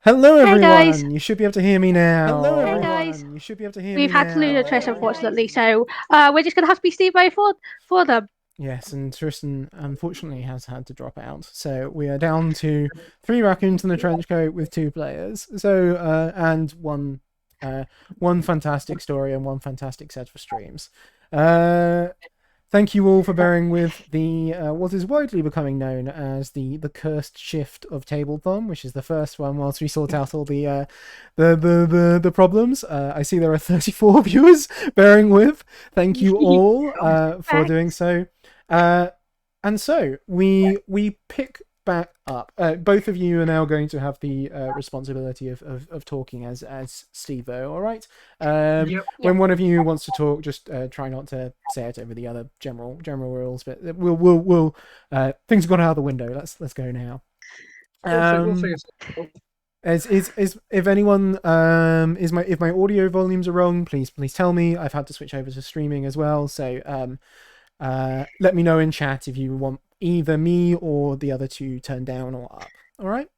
Hello, Hey guys. everyone. You should be able to hear me now. Hello, Hey everyone. guys. You should be able to hear We've me had to lose a now. Trish, unfortunately, so we're just gonna have to be Steve for them. Yes, and Tristan unfortunately has had to drop out. So we are down to 3 raccoons in the trench coat with 2 players. So and one fantastic story and one fantastic set for streams. Uh, Thank you all for bearing with the what is widely becoming known as the cursed shift of Tablethon, which is the first one. Whilst we sort out all the problems, I see there are 34 viewers bearing with. Thank you all for doing Thanks. so. Uh, and so we pick back up. Both of you are now going to have the responsibility of talking as Steve-O, all right? Yep. When one of you wants to talk, just try not to say it over the other general rules. But we'll things have gone out of the window. Let's go now. We'll figure something out. Is if anyone is my if my audio volumes are wrong, please tell me. I've had to switch over to streaming as well, so let me know in chat if you want either me or the other two turned down or up. All right.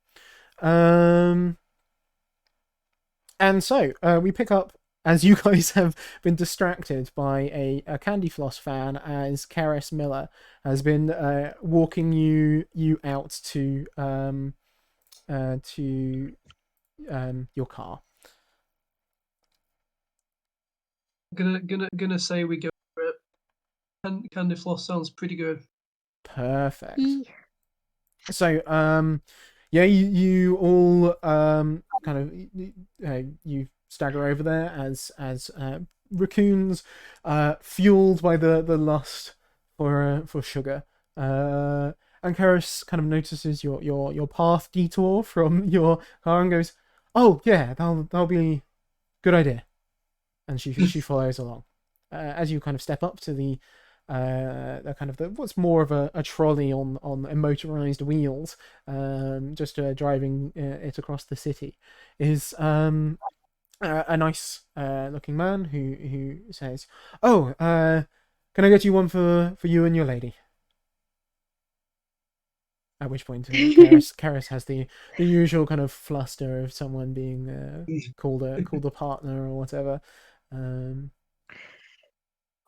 And so we pick up as you guys have been distracted by a Candy Floss fan, as Karis Miller has been walking you out to your car. Gonna say we go for it. Candy floss sounds pretty good. Perfect. So yeah, you all kind of you stagger over there as raccoons, fueled by the lust for sugar. And Karis kind of notices your path detour from your car and goes, "Oh yeah, that'll be a good idea." And she follows along. As you kind of step up to the kind of what's more of a trolley on motorized wheels, just driving it across the city, is a nice looking man who says, "Oh, can I get you one for you and your lady?" At which point, Karis has the usual kind of fluster of someone being called a partner or whatever. Um,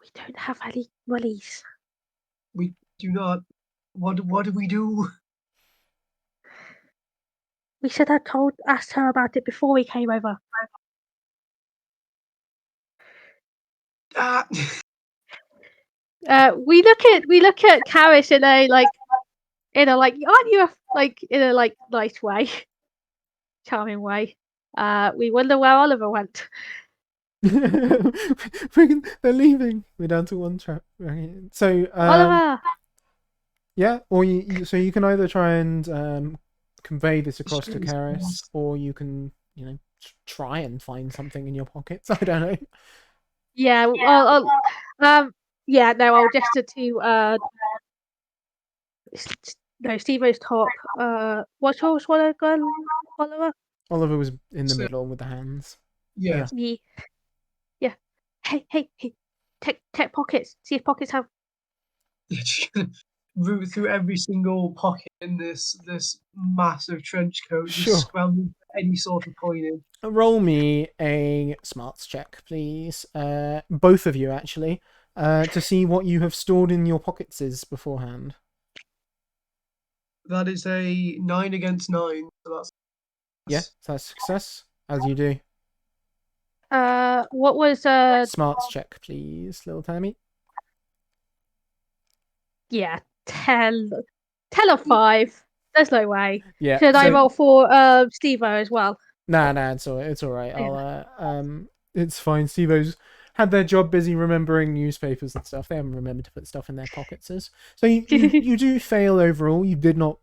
We don't have any wellies. We do not. What do we do? We should have asked her about it before we came over. Ah. We look at Karis in a aren't you in a nice way, charming way. We wonder where Oliver went. They're leaving. We're down to one trap. Right. So Oliver. yeah, or so you can either try and convey this across to Karis, or you can try and find something in your pockets. I don't know. Yeah. Yeah. No. I'll gesture to no, Steve-O's top. What's yours? What a gun, Oliver? Oliver was in the So, middle with the hands. yeah. Yeah. Yeah. Hey. Check pockets. See if pockets have. Root through every single pocket in this massive trench coat, just Sure. scrambling for any sort of coin in. Roll me a smarts check, please. Both of you actually, to see what you have stored in your pockets is beforehand. That is a 9 against 9. So that's Yeah, so that's success. As you do. What was Smarts check, please, little Tammy. Yeah, 10. 10 or 5. There's no way. Yeah. Should I So roll for Steve-O as well? nah, it's all right. It's fine. Steve-O's had their job busy remembering newspapers and stuff. They haven't remembered to put stuff in their pockets. So you do fail overall. You did not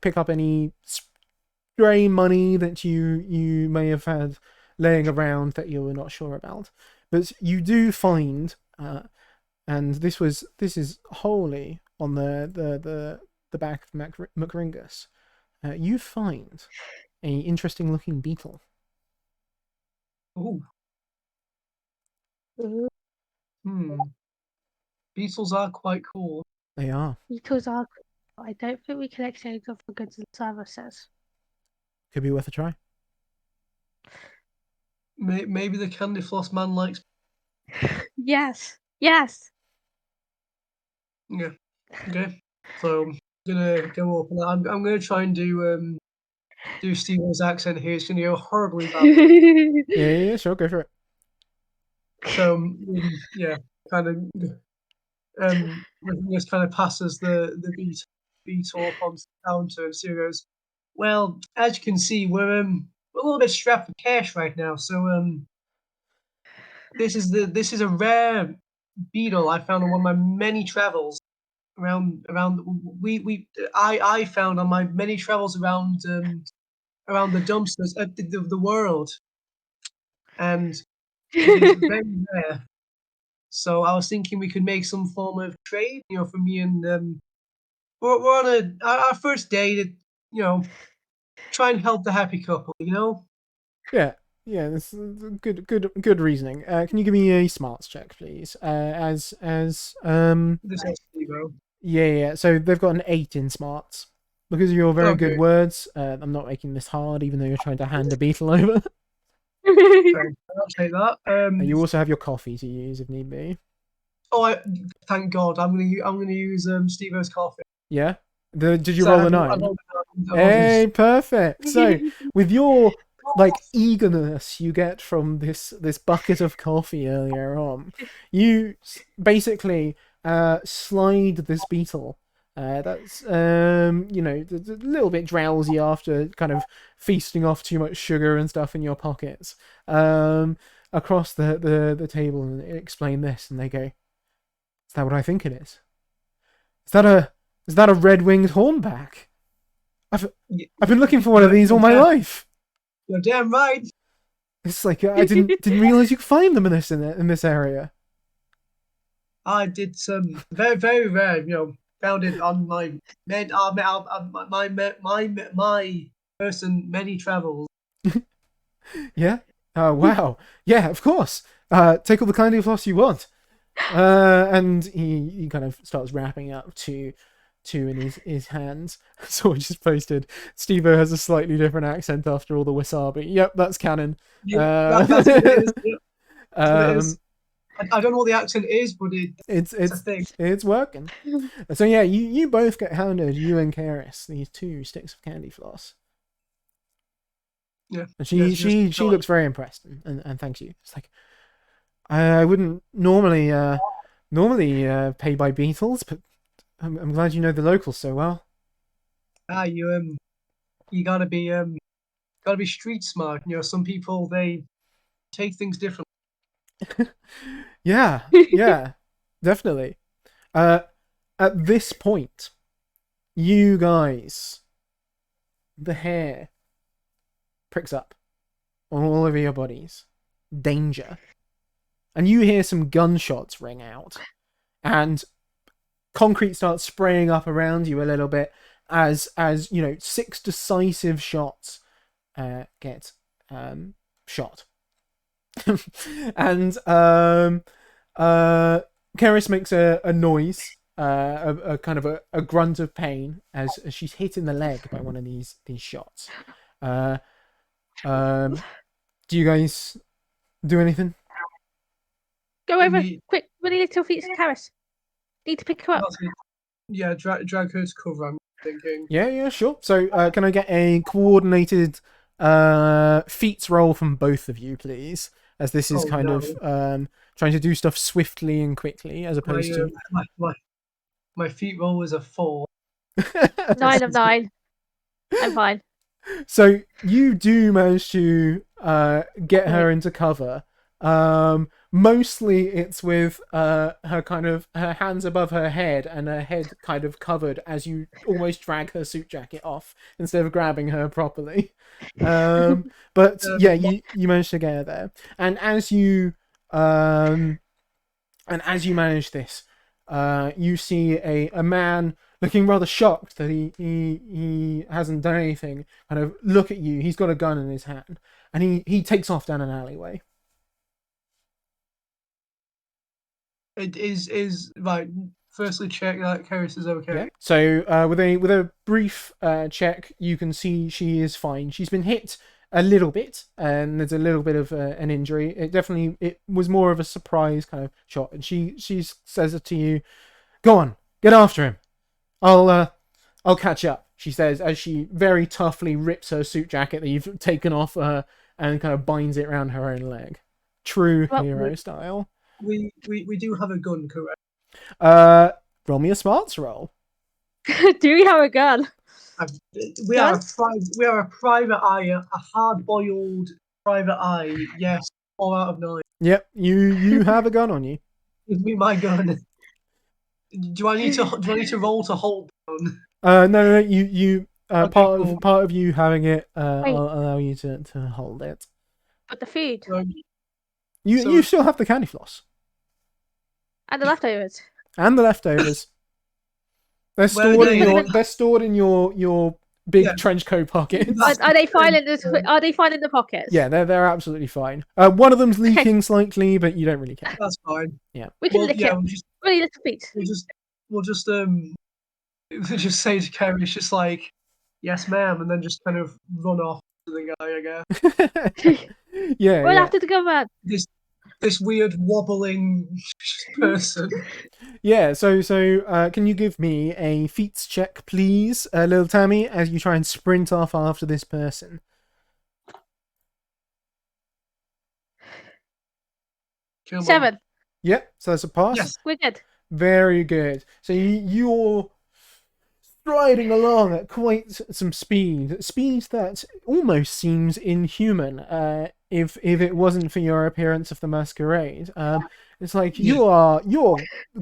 pick up any stray money that you may have had laying around that you were not sure about, but you do find, and this is wholly on the back of McRingus. You find a interesting looking beetle. Ooh. Ooh, Beetles are quite cool. They are. because I don't think we can exchange them for goods and services. Could be worth a try. Maybe the candy floss man likes. Yes. Yes. Yeah. Okay. So I'm gonna go up and I'm gonna try and do Steven's accent here. It's gonna go horribly badly. Yeah, sure, go for it. So yeah, kind of just kind of passes the beat up onto the counter, and Sue goes, "Well, as you can see, we're a little bit strapped for cash right now. So this is a rare beetle I found on one of my many travels around I found on my many travels around the dumpsters of the world, and it is very rare. So I was thinking we could make some form of trade, for me and we're on our first date. Try and help the happy couple. Yeah, yeah, this is good reasoning. Can you give me a smarts check, please? This is Steve-O. Yeah. So they've got an 8 in smarts because of your very good Okay, words. I'm not making this hard, even though you're trying to hand a beetle over. fair. I'll take that. And you also have your coffee to use if need be. Thank God. I'm gonna use Steve-O's coffee. Yeah. Did you So roll a I 9? rolled it. Hey, perfect. So with your eagerness you get from this bucket of coffee earlier on, you basically slide this beetle. That's a little bit drowsy after kind of feasting off too much sugar and stuff in your pockets. Across the table and explain this, and they go, "Is that what I think it is? Is that a red-winged hornback? I've been looking for one of these all my life." You're damn right. It's like I didn't realize you could find them in this area. I did some very very rare. Found it on my my person many travels. Yeah. Oh wow. Yeah, of course. Take all the candy floss you want. And he kind of starts wrapping up two in his hands. So I just posted Steve-O has a slightly different accent after all the wasabi. Yep, that's canon. Yeah, that's what it is. Yeah, that's what it Um, is. I don't know what the accent is, but it's it's a thing. it's working. So yeah, you both get handed, you and Karis, these 2 sticks of candy floss. Yeah. And Yes, she looks very impressed and thanks you. It's like I wouldn't normally pay by beetles, but I'm glad you know the locals so well. You gotta be street smart. Some people they take things differently. Yeah, definitely. Uh, at this point, you guys, the hair pricks up on all over your bodies. Danger. And you hear some gunshots ring out. And concrete starts spraying up around you a little bit as 6 decisive shots get shot. And Keris makes a noise, a kind of a grunt of pain as she's hit in the leg by one of these shots. Do you guys do anything? Go over, quick, runny little feet, Karis. Need to pick her up. Yeah, drag her to cover. I'm thinking. Yeah, sure. So can I get a coordinated feats roll from both of you, please? As this is of trying to do stuff swiftly and quickly, as opposed to my feet roll is a 4. 9 of 9. I'm fine. So you do manage to get her into cover. Mostly it's with her hands above her head and her head kind of covered as you almost drag her suit jacket off instead of grabbing her properly. But yeah, you managed to get her there, and as you manage this, you see a man looking rather shocked that he hasn't done anything, kind of look at you. He's got a gun in his hand, and he takes off down an alleyway. It is right firstly check that Karis is okay. Yeah. So with a brief check, you can see she is fine. She's been hit a little bit, and there's a little bit of an injury. It was more of a surprise kind of shot, and she says it to you. Go on, get after him. I'll catch up. She says as she very toughly rips her suit jacket that you've taken off her and kind of binds it around her own leg. True hero style. We do have a gun, correct? Roll me a smarts roll. Do we have a gun? We are a private eye, a hard-boiled private eye. Yes, 4 out of 9. Yep, you have a gun on you. Give me my gun. Do I need to roll to hold down? No. You Okay, cool. part of you having it will allow you to hold it. But the food You still have the candy floss and the leftovers. and the leftovers. They're stored in your big trench coat pocket. Are they fine in the Are they fine in the pockets? Yeah, they're absolutely fine. One of them's leaking slightly, but you don't really care. That's fine. Yeah, we can lick it. Really little feet. We'll just say to Kerry, it's just like, yes, ma'am, and then just kind of run off to the guy, I guess. Yeah. Run after the gunman. This weird wobbling person. Yeah, so can you give me a feats check, please, little Tammy, as you try and sprint off after this person? Come on. 7. Yep, so that's a pass. Yes. We're good. Very good. So you're striding along at quite some speed that almost seems inhuman. If it wasn't for your appearance of the masquerade, it's like you're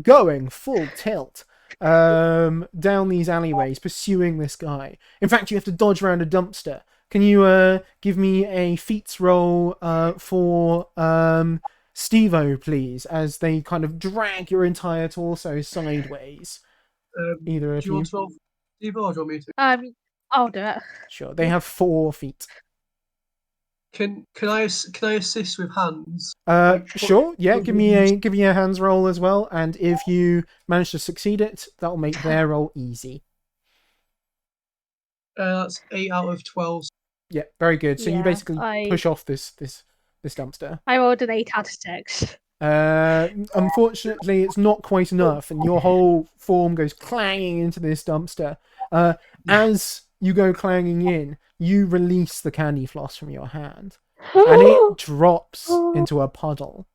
going full tilt down these alleyways, pursuing this guy. In fact, you have to dodge around a dumpster. Can you give me a feats roll for Steve-O, please, as they kind of drag your entire torso sideways? Either of you. Do you want to roll Steve-O or do you want me to? I'll do it. Sure. They have 4 feet. Can I assist with hands? Sure. Yeah. Give me a hands roll as well, and if you manage to succeed it, that'll make their roll easy. That's 8 out of 12. Yeah. Very good. So you basically I push off this dumpster. I rolled an 8 out of 6. Unfortunately, it's not quite enough, and your whole form goes clanging into this dumpster. As you go clanging in, you release the candy floss from your hand, and it drops into a puddle,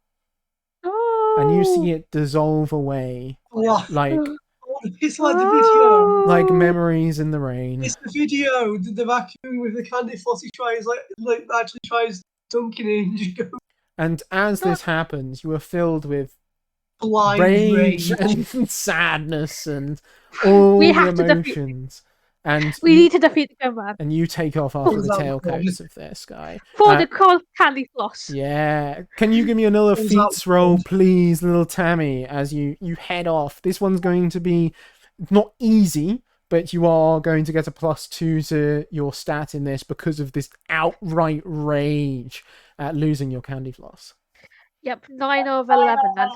and you see it dissolve away like It's like the video. like memories in the rain. It's the video. The raccoon with the candy floss. He tries like actually tries dunking it and just go. And as this happens, you are filled with blind rage and sadness and all the emotions. And we need to defeat the gunman. And you take off after the tailcoats of this guy. For the cold candy floss. Yeah. Can you give me another feats roll, please, little Tammy, as you head off? This one's going to be not easy, but you are going to get a +2 to your stat in this because of this outright rage at losing your candy floss. Yep, 9 over 11 then.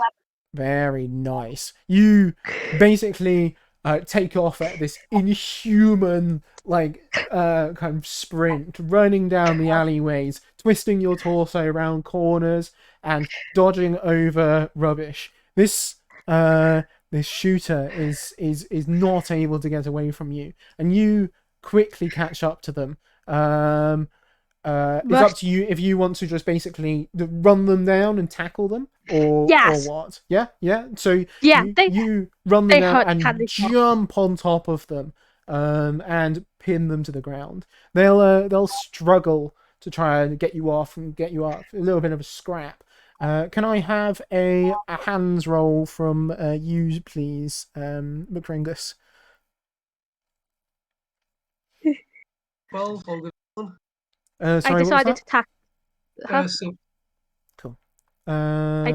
Very nice. You basically take off at this inhuman kind of sprint, running down the alleyways, twisting your torso around corners and dodging over rubbish. This shooter is not able to get away from you, and you quickly catch up to them. It's up to you if you want to just basically run them down and tackle them, or what. Yeah. So you run them down and jump on top of them, and pin them to the ground. They'll struggle to try and get you off and get you up. A little bit of a scrap. Can I have a hands roll from you, please, McRingus? 12 on the one. Sorry, I decided to tackle. Cool. I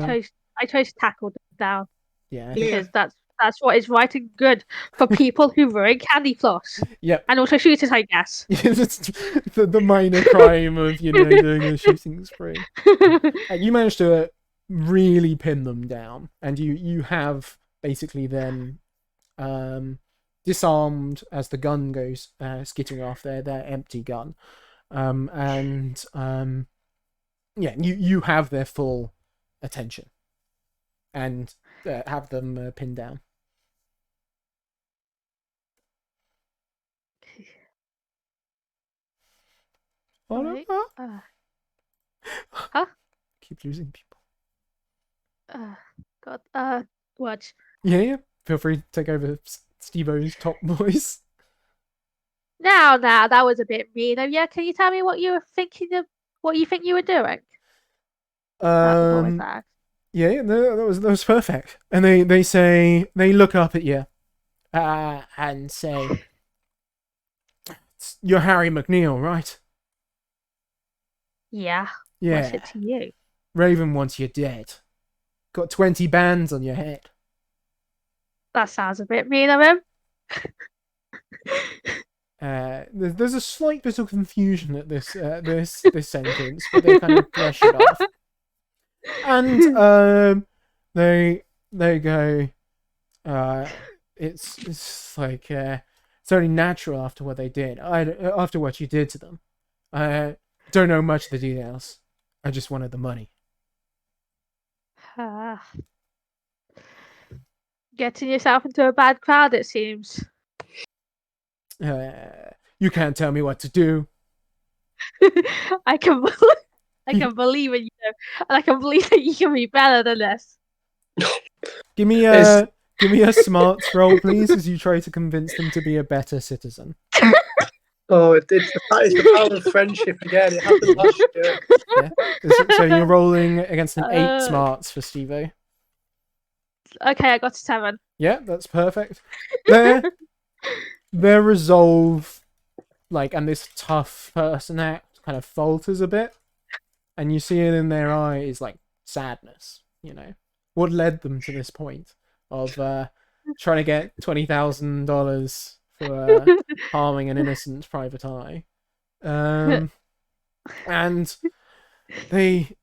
chose to tackle them down. Yeah. Because that's what is right and good for people who ruin candy floss. Yep. And also shooters, I guess. It's the minor crime of doing a shooting spree. You managed to really pin them down, and you have basically then disarmed as the gun goes skittering off their empty gun. And yeah, you have their full attention and have them pinned down. Right. Huh? Keep losing people. God. What? Yeah. Feel free to take over Steve-O's top voice. Now, that was a bit mean of you. Can you tell me what you were thinking of? What you think you were doing? Before we start. Yeah, no, that was perfect. And they say, they look up at you and say, "You're Harry McNeil, right?" Yeah. Yeah. What's it to you? Raven wants you dead. Got 20 bands on your head. That sounds a bit mean of him. There's a slight bit of confusion at this sentence, but they kind of brush it off. And they go, it's like it's only natural after what they did. After what you did to them. I don't know much of the details. I just wanted the money. Getting yourself into a bad crowd, it seems. You can't tell me what to do. I can believe in you, and I can believe that you can be better than this. Give me a smarts roll, please, as you try to convince them to be a better citizen. Oh, it's the power of friendship again. It happened last year. Yeah. So you're rolling against an 8 smarts for Steve-O. Okay, I got a 7. Yeah, that's perfect. Their resolve, and this tough person act kind of falters a bit, and you see it in their eyes, sadness. What led them to this point of trying to get $20,000 for harming an innocent private eye, and they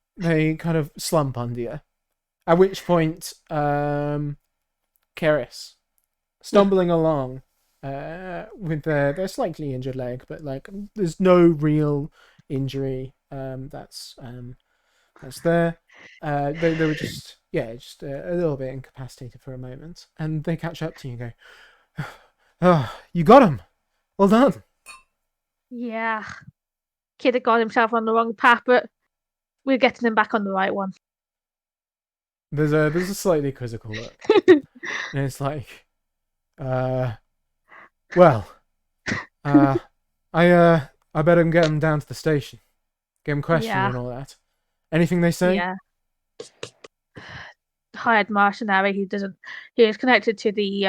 kind of slump under you. At which point, Keris, stumbling along with their slightly injured leg, but there's no real injury that's there. They were just a little bit incapacitated for a moment, and they catch up to you and go, "Oh, you got him! Well done." Yeah, kid had got himself on the wrong path, but we're getting him back on the right one. There's a slightly quizzical look, and it's like, well, I better get him down to the station, get him questioned and all that. Anything they say? Yeah. Hired mercenary. He is connected to the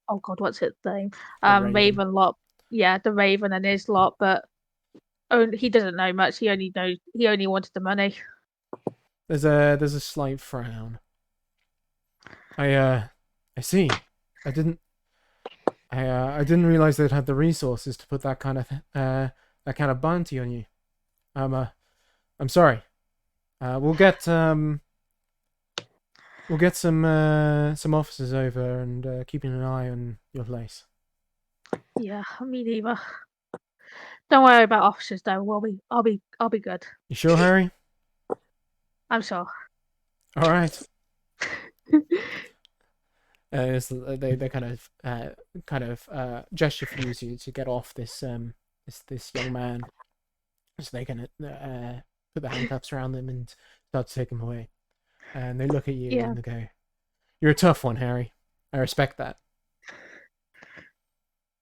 oh god, what's it name? Raven lot. Yeah, the Raven and his lot, but he doesn't know much. He only wanted the money. There's a slight frown. I see. I didn't realize they'd had the resources to put that kind of bounty on you. I'm sorry. We'll get some officers over and keeping an eye on your place. Yeah, me neither. Don't worry about officers though. I'll be good. You sure, Harry? I'm sure. All right. They kind of gesture for you to get off this young man, so they can put the handcuffs around them and start to take him away. And they look at you and they go, "You're a tough one, Harry. I respect that."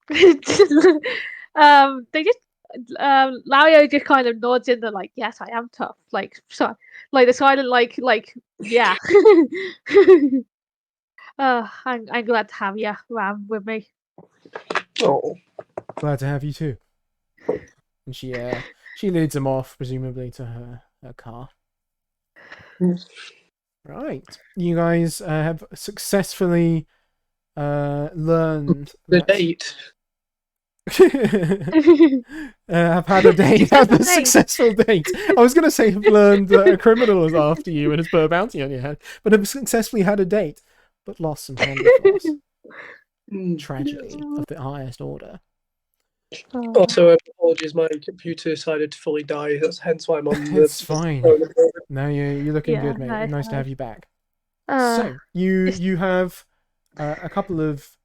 They just Lario just kind of nods in the yes, I am tough. The silent yeah. I'm glad to have you around with me. Oh, glad to have you too. And she leads him off, presumably to her car. Right, you guys have successfully learned the date. Have had a date. Had a successful date. I was going to say have learned that a criminal is after you and has put a bounty on your head, but have successfully had a date. but lost some handy floss. Mm. Tragedy of the highest order. Also, apologies, my computer decided to fully die. That's hence why I'm on the. It's fine. No, you're looking Yeah, good, mate. no, Nice to no. have you back. So you have a couple of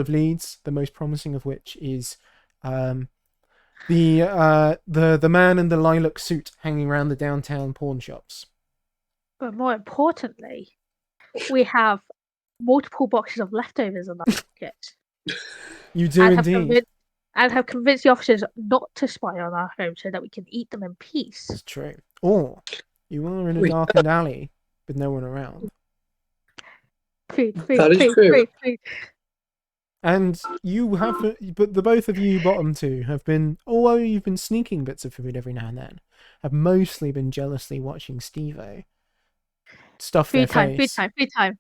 leads. The most promising of which is the man in the lilac suit hanging around the downtown pawn shops. But more importantly, we have multiple boxes of leftovers in our pocket. You do indeed. Have convinced the officers not to spy on our home so that we can eat them in peace. It's true. Or you are in a darkened alley with no one around. That is true. And you have, but the both of you bottom two have been, although you've been sneaking bits of food every now and then, have mostly been jealously watching Steve-O stuff their face. Food time.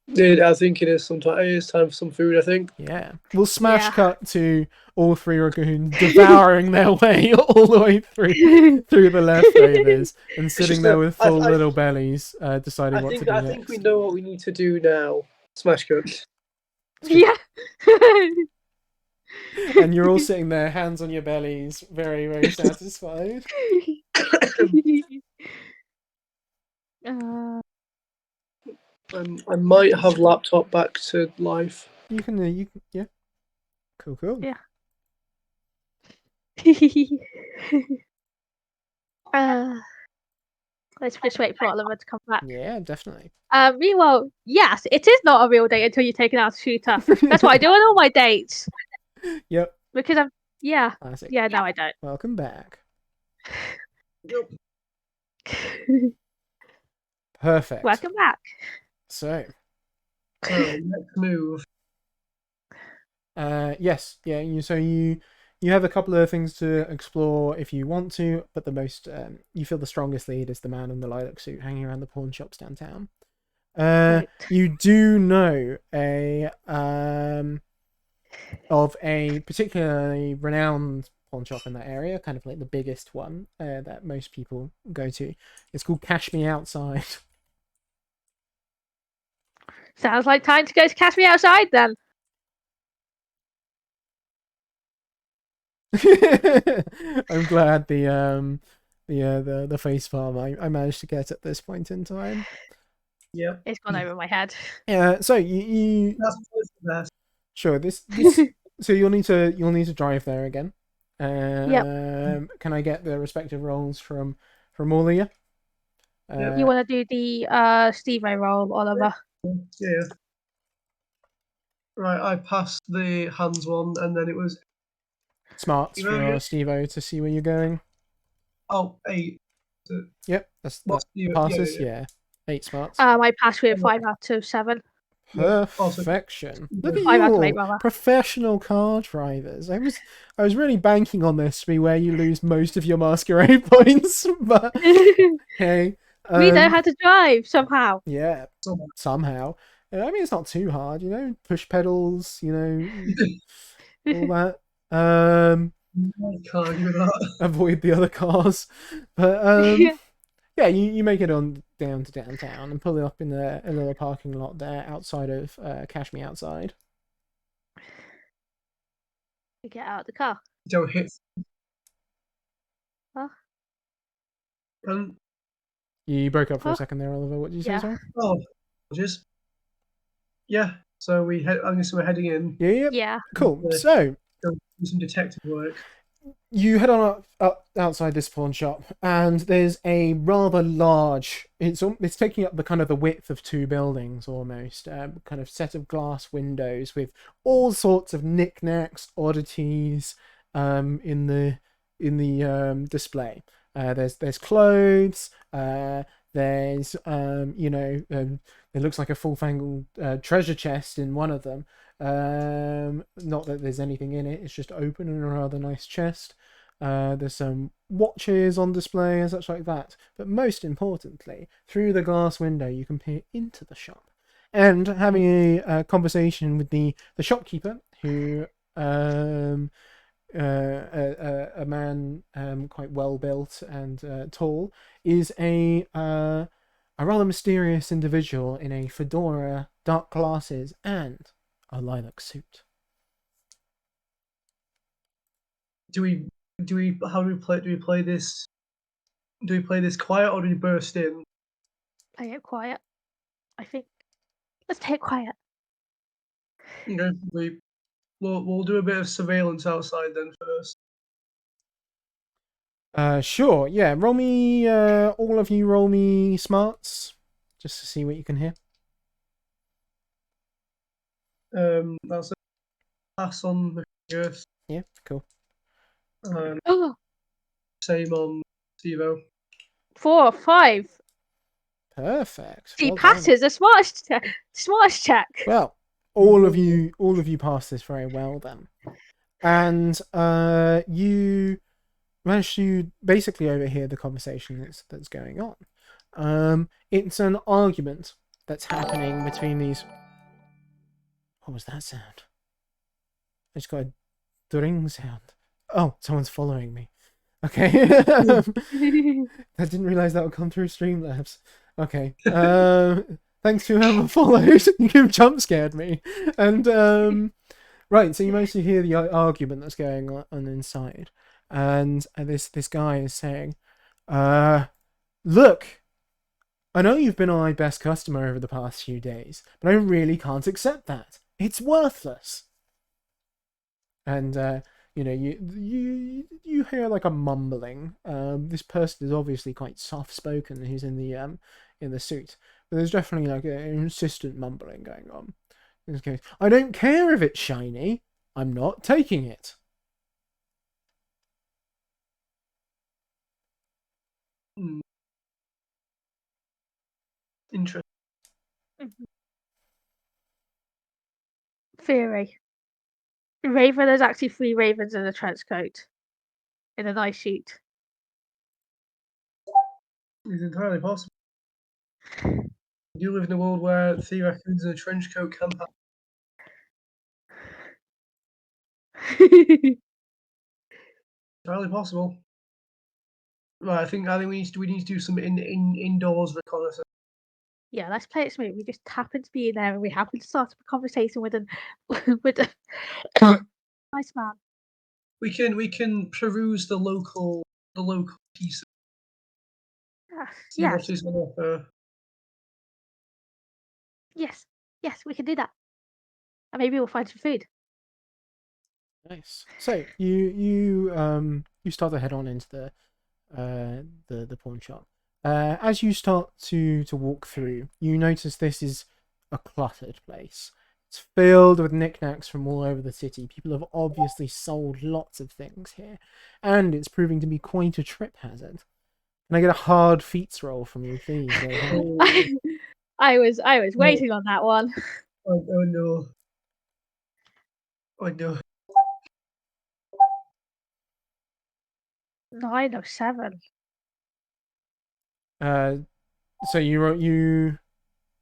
I think it is sometime. It is time for some food, I think. Yeah. We'll smash cut to all three raccoons devouring their way all the way through the leftovers and sitting there with full little bellies, deciding what to do next. I think we know what we need to do now. Smash cut. Yeah. And you're all sitting there, hands on your bellies, very, very satisfied. I might have laptop back to life. You can, yeah. Cool. Yeah. Let's just wait for Oliver to come back. Yeah, definitely. Meanwhile, yes, it is not a real date until you're taken out to shooter. That's what I do on all my dates. Yep. Because I'm, yeah. Classic. Yeah, no, I don't. Welcome back. Perfect. Welcome back. So, let's move. Yes, yeah. You have a couple of things to explore if you want to, but the most you feel the strongest lead is the man in the lilac suit hanging around the pawn shops downtown. Right. You do know of a particularly renowned pawn shop in that area, kind of like the biggest one that most people go to. It's called Cash Me Outside. Sounds like time to go to Cash Me Outside then. I'm glad the face palm I managed to get at this point in time. Yeah, it's gone over my head. Yeah, so you that's sure this so you'll need to drive there again. Can I get the respective roles from all of you? You want to do the Steve-O roll, Oliver? Yeah. Right, I passed the hands one, and then it was smarts for Steve-O to see where you're going. Oh, 8. Yep, that passes. Yeah. 8 smarts. I passed with 5 out of 7. Perfection. Look at you, 8, professional car drivers. I was really banking on this to be where you lose most of your masquerade points, but hey. We know how to drive somehow. Yeah, somehow. I mean, it's not too hard, push pedals, all that. Avoid the other cars, but yeah, you make it on down to downtown and pull it up in a little parking lot there outside of Cash Me Outside. You get out of the car. Don't hit. Huh? You broke up for a second there, Oliver. What did you say, sorry? Oh, just yeah. So we're heading in. Yeah. Cool. So do some detective work. You head on up outside this pawn shop, and there's a rather large. It's taking up the kind of the width of 2 buildings almost. Kind of set of glass windows with all sorts of knickknacks, oddities, in the display. There's clothes. There's it looks like a full-fangled treasure chest in one of them. Not that there's anything in it, it's just open and a rather nice chest. There's some watches on display and such like that, but most importantly, through the glass window you can peer into the shop and having a conversation with the shopkeeper, who a man quite well built and tall, is a a rather mysterious individual in a fedora, dark glasses, and a lilac suit. How do we play? Do we play this? Do we play this quiet or do we burst in? Play it quiet. I think. Let's play it quiet. Okay, we'll do a bit of surveillance outside then first. Sure, yeah. Roll me, all of you roll me smarts, just to see what you can hear. That's a pass on the first. Yeah, cool. Oh, Same on Stevo. 4 or 5. Perfect. She Well done. passes a smarts check. Well, all of you pass this very well then, and you manage to basically overhear the conversation that's going on. It's an argument that's happening between these. What was that sound? I just got a dring sound. Oh, someone's following me. Okay. I didn't realize that would come through Streamlabs. Okay. Thanks to whoever followed. You jump scared me. And right, so you mostly hear the argument that's going on inside, and this guy is saying, "Look, I know you've been my best customer over the past few days, but I really can't accept that. It's worthless." And you hear like a mumbling. This person is obviously quite soft spoken. Who's in the suit, but there's definitely like an insistent mumbling going on. I don't care if it's shiny. I'm not taking it. Interesting. Theory. Raven, there's actually 3 ravens in a trench coat. In a nice suit. It's entirely possible. We do live in a world where 3 raccoons in a trench coat can happen. Entirely possible. Right, I think we need to do some indoors reconnaissance. Yeah, let's play it smooth. We just happen to be in there and we happen to start up a conversation with a nice man. We can peruse the local pieces. See Yes. what is on offer. Yes, we can do that. And maybe we'll find some food. Nice. So you start to head on into the pawn shop. As you start to walk through, you notice this is a cluttered place. It's filled with knickknacks from all over the city. People have obviously sold lots of things here, and it's proving to be quite a trip hazard. Can I get a hard feats roll from you, please? I was waiting on that one. Oh no. Oh no. 9 or 7. So you.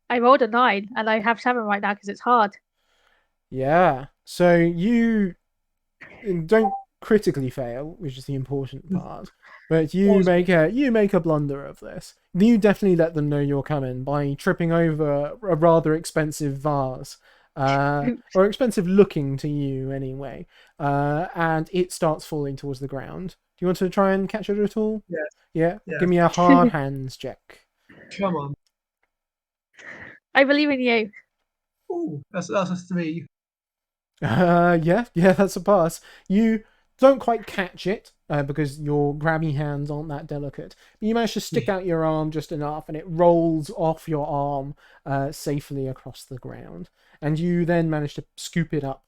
I rolled a 9, and I have 7 right now because it's hard. Yeah. So you don't critically fail, which is the important part. But you make a blunder of this. You definitely let them know you're coming by tripping over a rather expensive vase, or expensive looking to you anyway. And it starts falling towards the ground. Do you want to try and catch it at all? Yeah. Give me a hard hands check. Come on. I believe in you. Ooh, that's a 3. Yeah, that's a pass. You don't quite catch it because your grabby hands aren't that delicate. But you manage to stick out your arm just enough, and it rolls off your arm safely across the ground. And you then manage to scoop it up,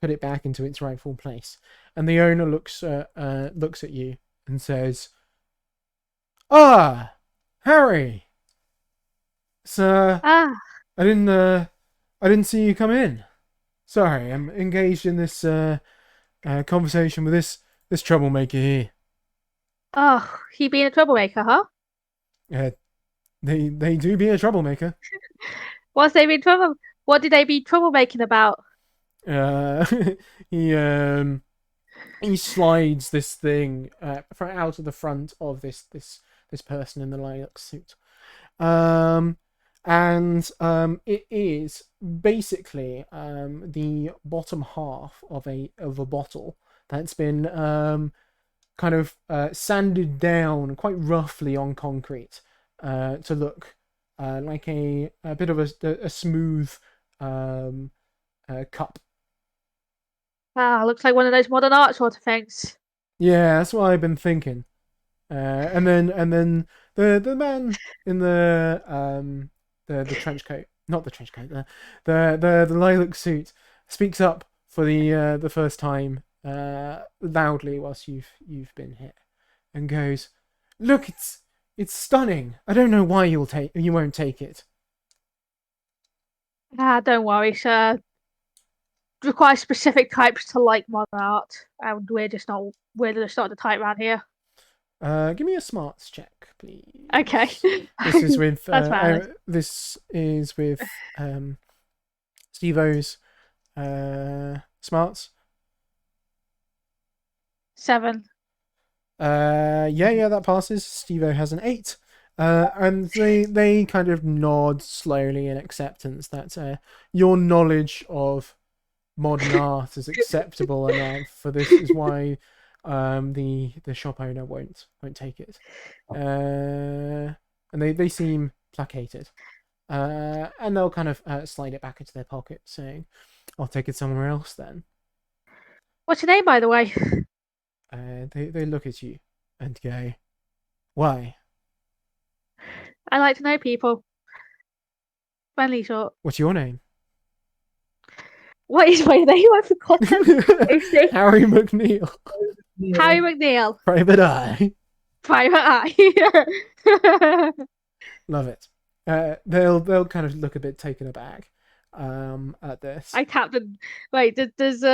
put it back into its rightful place. And the owner looks at you and says, "Ah, Harry, sir, I didn't see you come in. Sorry, I'm engaged in this conversation with this troublemaker here." Oh, he being a troublemaker, huh? They do be a troublemaker. What did they be troublemaking about? He slides this thing out of the front of this person in the lilac suit, It is basically the bottom half of a bottle that's been kind of sanded down quite roughly on concrete to look like a bit of a smooth cup. Looks like one of those modern art sort of things. Yeah, that's what I've been thinking. And then the man in the trench coat, not the trench coat, the lilac suit speaks up for the first time loudly whilst you've been hit, and goes, "Look, it's stunning. I don't know why you won't take it." Don't worry, sir. Requires specific types to like modern art, and we're just not the type around here. Give me a smarts check, please. Okay. This is with That's valid. this is with Steve-O's smarts. 7. Yeah, that passes. Steve-O has an 8. And they kind of nod slowly in acceptance that your knowledge of modern art is acceptable enough for this is why the shop owner won't take it. And they seem placated. And they'll kind of slide it back into their pocket, saying, "I'll take it somewhere else then." What's your name, by the way? They look at you and go, "Why? I like to know people. Friendly sort. What's your name?" What is my name? I've forgotten. Harry McNeil. Harry McNeil. Private Eye. Private Eye. Love it. They'll kind of look a bit taken aback at this. I tapped the. Wait, does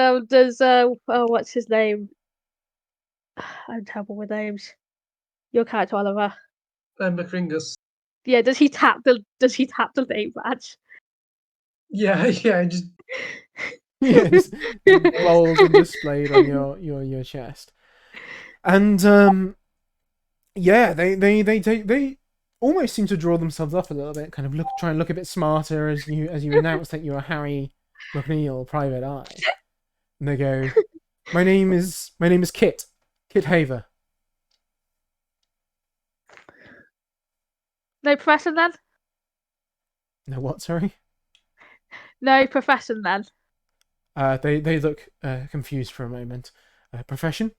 what's his name? I'm terrible with names. Your character, Oliver. McFingers. Yeah, does he tap the name badge? Yeah, just Yes, bold and displayed on your chest. And yeah, they almost seem to draw themselves up a little bit, kind of try and look a bit smarter as you announce that you're Harry McNeil, Private Eye. And they go, My name is Kit Haver." No profession then? No, what? Sorry. No profession then. They look confused for a moment. Profession?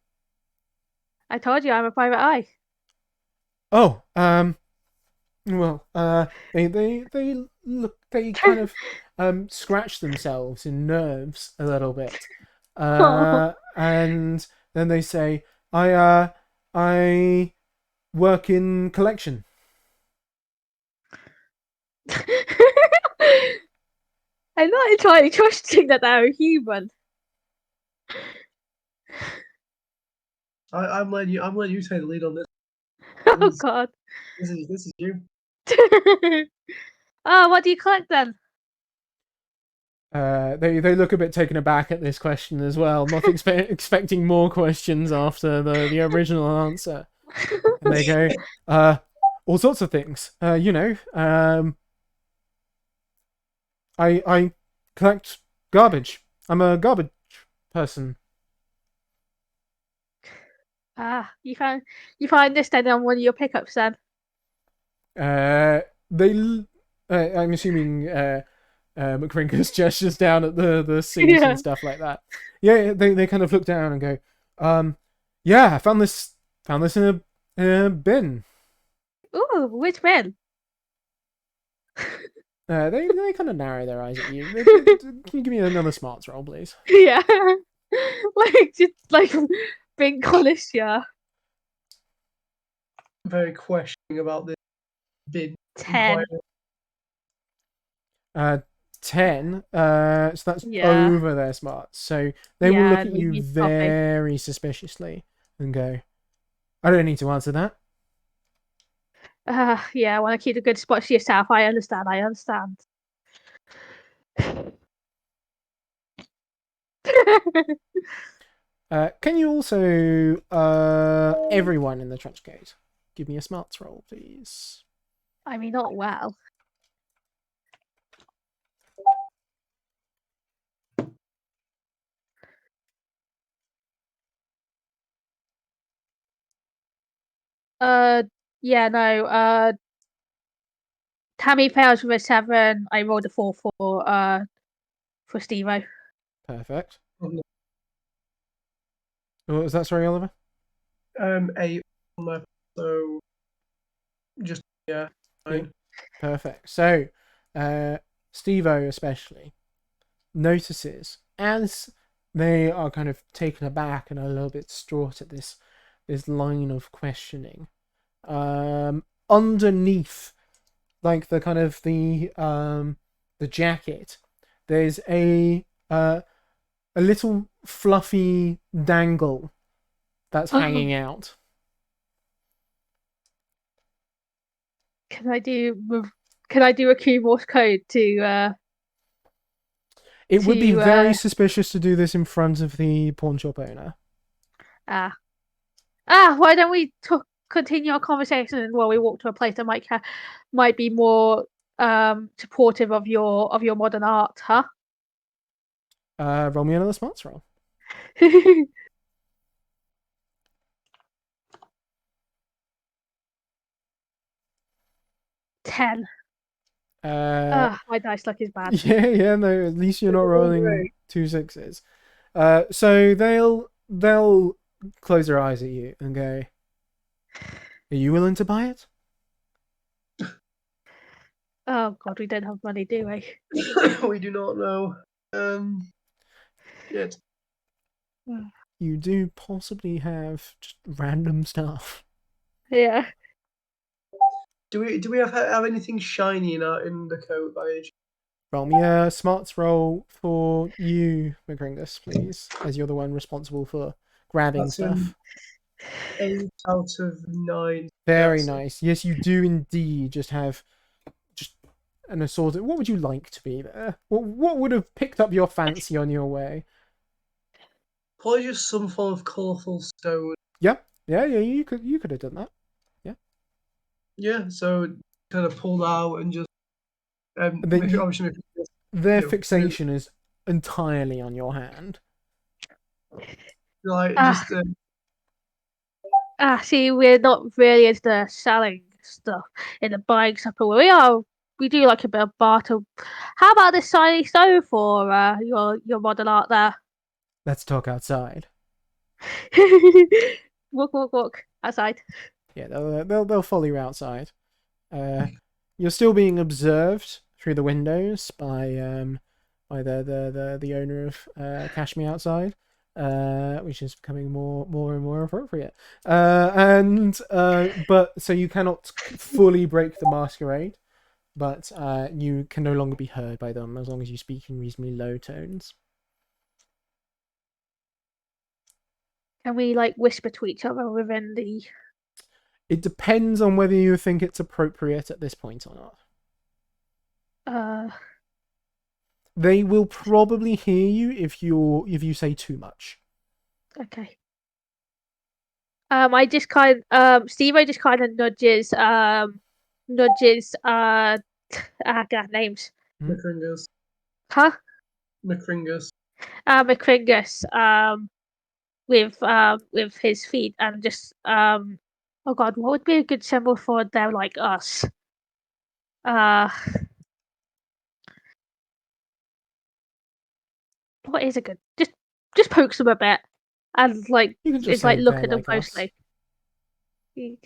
I told you I'm a private eye. Oh, well, they kind of scratch themselves in nerves a little bit, and then they say, I work in collection." I'm not entirely trusting that they're a human. I'm letting you take the lead on this. Oh God. This is you. What do you collect then? They look a bit taken aback at this question as well, not expecting more questions after the original answer. And they go, all sorts of things. I collect garbage. I'm a garbage person. You find this then on one of your pickups then? I'm assuming McCrinkus gestures down at the sinks and stuff like that. Yeah, they kind of look down and go, yeah, I found this in a bin. Ooh, which bin? They kind of narrow their eyes at you. Can you give me another smarts roll, please? Yeah, like being honest, yeah. Very questioning about this bin. 10. 10. So that's Yeah. over their smarts. So they will look at you very suspiciously and go, "I don't need to answer that." Yeah, I want to keep a good spot to yourself. I understand. Can you also, everyone in the Trenchcoat, give me a smarts roll, please? I mean, not well. Yeah, no. Tammy fails with a 7. I rolled a 4 for Steve-O. Perfect. Oh, no. What was that? Sorry, Oliver. 8 on my, so just yeah. Yeah. Fine. Perfect. So, Steve-O especially notices as they are kind of taken aback and a little bit distraught at this line of questioning. Underneath, like the kind of the jacket, there's a little fluffy dangle that's hanging out. Can I do a Q Morse code to? It would be very suspicious to do this in front of the pawn shop owner. Why don't we continue our conversation while we walk to a place that might be more supportive of your modern art, huh? Roll me another smarts roll. 10. My dice luck is bad. Yeah, no. At least you're not rolling 2 6s. So they'll close their eyes at you and go, "Are you willing to buy it?" Oh God, we don't have money, do we? We do not know. Shit. You do possibly have just random stuff. Yeah. Do we have anything shiny in the coat by age? Roll me a smarts roll for you, McGringus, please, as you're the one responsible for grabbing That's stuff. 8 out of 9. Very Yes. nice. Yes, you do indeed just have just an assorted. What would you like to be there? What would have picked up your fancy on your way? Probably just some form of colourful stone. Yeah. You could have done that. Yeah. Yeah. So kind of pulled out and just obviously their fixation is entirely on your hand. Like just. See, we're not really into selling stuff in the buying stuff, but we do like a bit of barter. How about this shiny stone for your modern art there? Let's talk outside. Walk outside. Yeah, they'll follow you outside. You're still being observed through the windows by the owner of Cash Me Outside, which is becoming more and more appropriate. But so you cannot fully break the masquerade, but you can no longer be heard by them as long as you speak in reasonably low tones. Can we like whisper to each other within the? It depends on whether you think it's appropriate at this point or not. They will probably hear you if you say too much. Okay. I just Steve-O just kind of nudges God, names. McCringus. Huh? McCringus. McCringus with his feet and just oh God, what would be a good symbol for them like us? What is a good just pokes them a bit and like it's like look at them closely.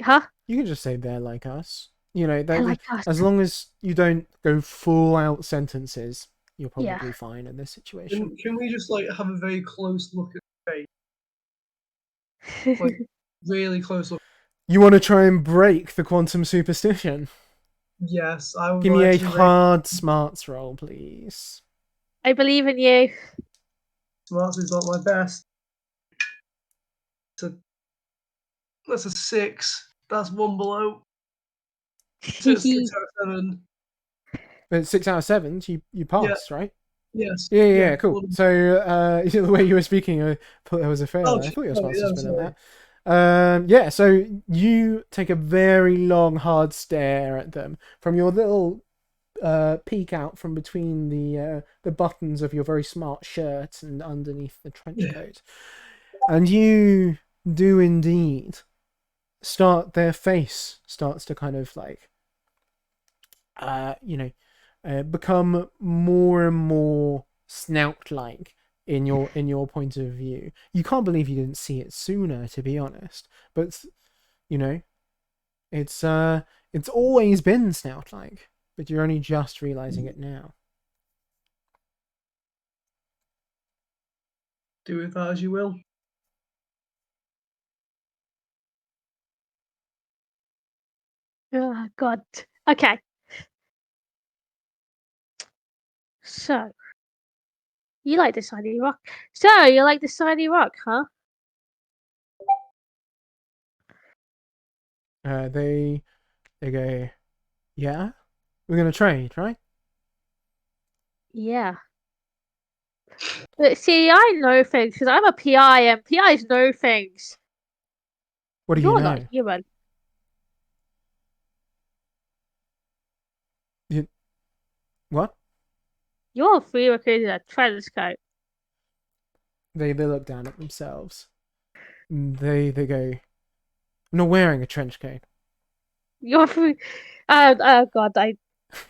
Huh? You can just say they're like us. You know, they're like us. As long as you don't go full out sentences, you're probably fine in this situation. Can we just like have a very close look at the face? Like really close look. You want to try and break the quantum superstition? Yes, I would. Give me a hard smarts roll, please. I believe in you. Smarts is not my best. That's a 6. That's one below. So it's 6 out of 7. But 6 out of 7, you passed, right? Yes. Yeah, cool. So the way you were speaking, I thought there was a fail. I thought you were supposed to spin at that. Yeah, so you take a very long, hard stare at them from your little peek out from between the buttons of your very smart shirt and underneath the trench coat, and you do indeed start. Their face starts to kind of like, become more and more snout-like in your point of view. You can't believe you didn't see it sooner, to be honest. But you know, it's always been snout-like, but you're only just realizing it now. Do with that as you will. Oh God. Okay. So you like the shiny rock? So you like the shiny rock, huh? They go, yeah, we're gonna trade, right? Yeah. But see, I know things because I'm a PI, and PIs know things. What do you You're not know? human. What? You're a free recruit in a Trenchcoat. They look down at themselves. They go, I'm not wearing a trench coat. You're free. Oh God,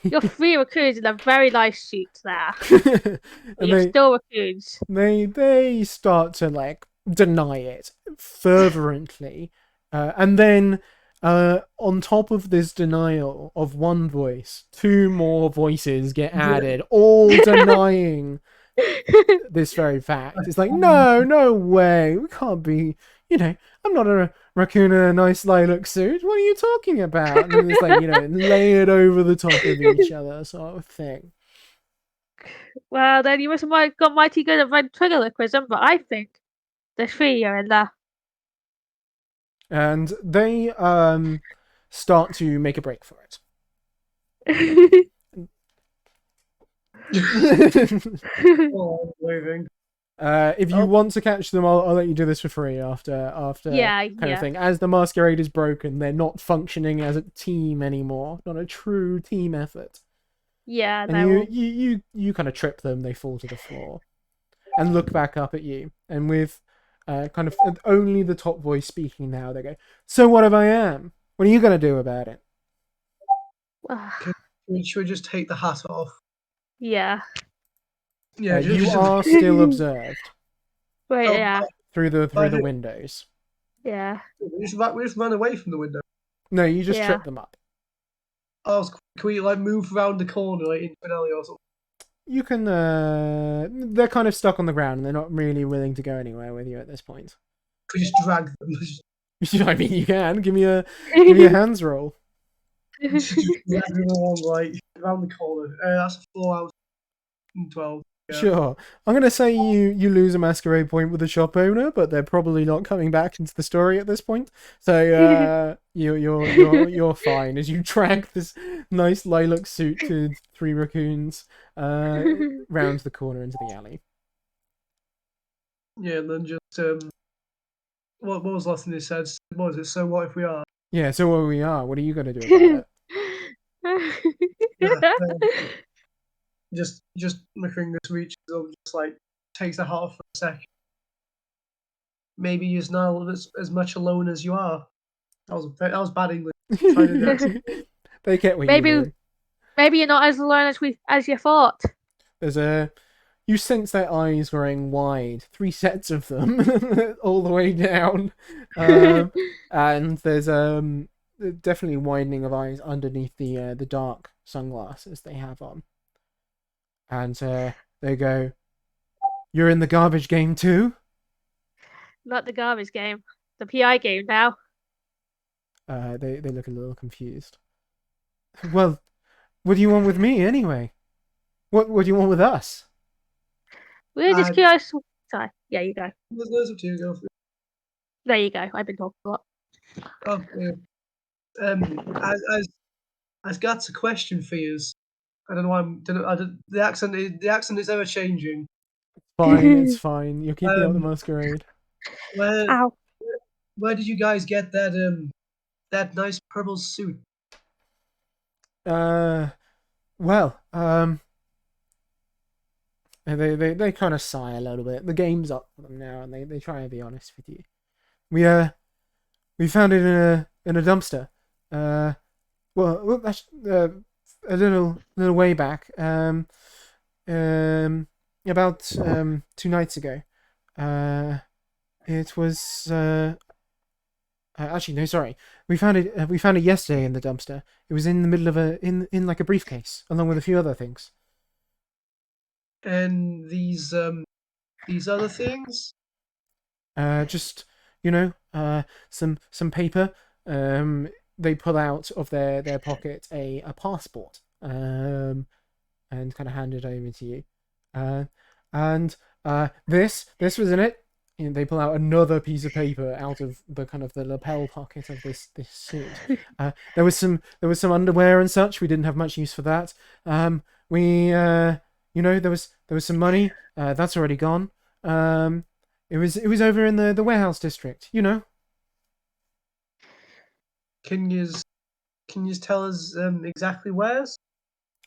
you're free recruits in a very nice suit there. But And you're still raccoons. they start to like deny it fervently, and then on top of this denial of one voice, two more voices get added, all denying this very fact. It's like, no way, we can't be. I'm not a raccoon in a nice lilac suit. What are you talking about? And it's like, layered over the top of each other sort of thing. Well, then you must have got mighty good at ventriloquism, but I think there's three are in there. And they start to make a break for it. Oh, waving. If you want to catch them, I'll let you do this for free after Yeah, kind of thing. As the masquerade is broken, they're not functioning as a team anymore, not a true team effort. Yeah, And you kind of trip them, they fall to the floor, and look back up at you, and with kind of only the top voice speaking now, they go, "So what if I am? What are you gonna do about it?" Should we just take the hat off? Yeah. Yeah, You are still observed. Right, yeah. Through the windows. Yeah. We just run away from the window. No, you just trip them up. Oh, can we like move around the corner like into an alley or something? You can. They're kind of stuck on the ground, and they're not really willing to go anywhere with you at this point. Could we just drag them? I mean, you can give me a hands roll. Just drag them along like around the corner. That's a 4 out of 12. Yeah. Sure. I'm gonna say you lose a masquerade point with the shop owner, but they're probably not coming back into the story at this point. So you're fine as you drag this nice lilac suited three raccoons round the corner into the alley. Yeah, and then just what was the last thing they said? What was it? So what if we are? Yeah. So what we are. What are you gonna do about it? Just my fingers reaches up, just like takes the heart for a second. Maybe you're not as much alone as you are. That was bad English. They get what you mean. Maybe you're not as alone as you thought. You sense their eyes growing wide, 3 sets of them, all the way down, and there's definitely widening of eyes underneath the dark sunglasses they have on, and they go, "You're in the garbage game too?" Not the garbage game, the PI game now. They look a little confused. Well, what do you want with me anyway? What do you want with us? We're just curious. Sorry. Yeah, you go. There you go. I've been talking a lot. Oh, yeah. As got a question for you. I don't know. The accent is ever changing. Fine, it's fine. You're keeping up the masquerade. Where Ow. where did you guys get that nice purple suit? Well, they kind of sigh a little bit. The game's up for them now, and they try and be honest with you. We found it in a dumpster. That's a little way back. About 2 nights ago. It was actually no, sorry. We found it. We found it yesterday in the dumpster. It was in the middle of in like a briefcase, along with a few other things. And these other things? Just some paper. They pull out of their pocket a passport. And kind of hand it over to you. Uh, and this was in it. And they pull out another piece of paper out of the kind of the lapel pocket of this suit. There was some underwear and such. We didn't have much use for that. We there was some money. That's already gone. It was over in the warehouse district. Can you tell us exactly where's?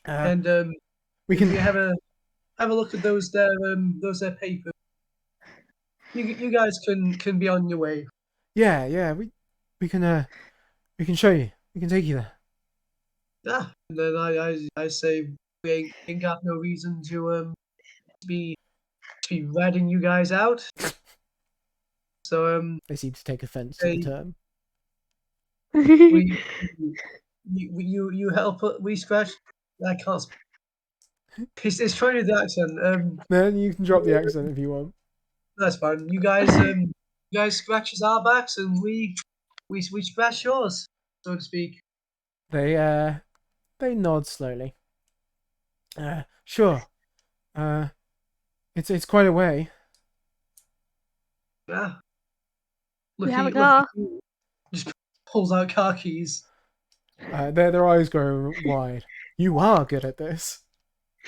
Uh, And we if can. we have a look at those there papers, you guys can be on your way. Yeah. We can show you. We can take you there. Yeah. And then I say we ain't got no reason be ratting you guys out. So They seem to take offense to the say term. we you help we scratch. I can't. It's trying to do the accent. Then you can drop the accent if you want. That's fine. You guys scratches our backs and we scratch yours, so to speak. They nod slowly. Sure. It's quite a way. Yeah. We have a Look car. at you. Just pulls out car keys. Their eyes grow wide. You are good at this.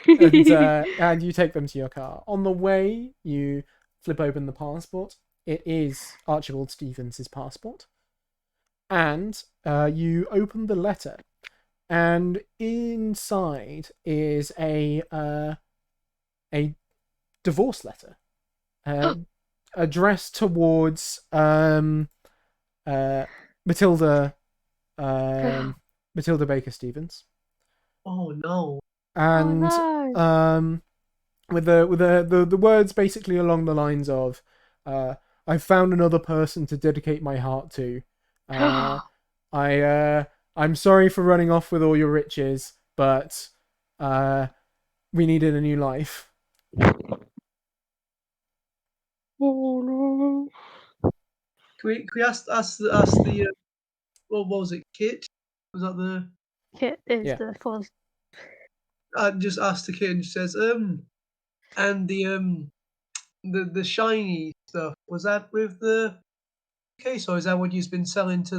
And you take them to your car. On the way, you flip open the passport. It is Archibald Stevens' passport. And you open the letter. And inside is a divorce letter. Addressed towards Matilda Matilda Baker Stevens. Oh no. And Oh, no. with the words basically along the lines of I've found another person to dedicate my heart to. I'm sorry for running off with all your riches, but we needed a new life. Oh no. Can we ask the what was it, Kit? Was that the Kit is Yeah. the first. just ask the kid and she says, and the shiny stuff, was that with the case or is that what you've been selling to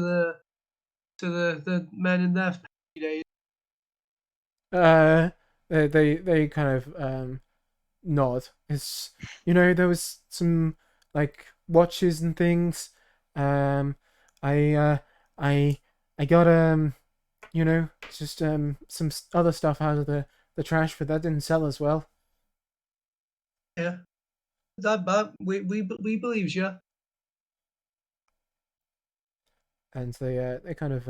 the men in their days? They kind of nod. It's there was some like watches and things. I I got just some other stuff out of the trash, but that didn't sell as well. Yeah. That we believe you. And they kind of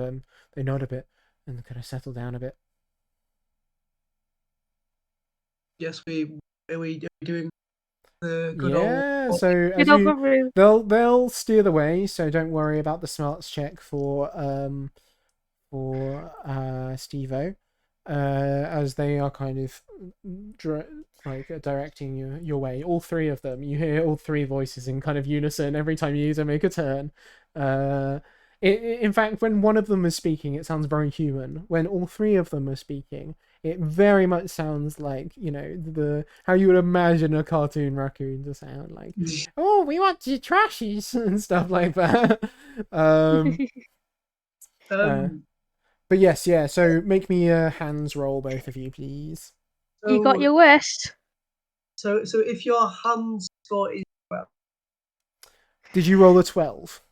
they nod a bit and kind of settle down a bit. Yes, we doing the good old. Yeah, so as Get over room. they'll steer the way, so don't worry about the smarts check for Steve-O, as they are kind of directing your way. All three of them, you hear all three voices in kind of unison every time you either make a turn. In fact, when one of them is speaking, it sounds very human. When all three of them are speaking, it very much sounds like the how you would imagine a cartoon raccoon to sound like. Oh, we want your trashies and stuff like that. But yes, yeah. So make me a hands roll, both of you, please. You got your wish. So if your hand score is Did you roll a 12?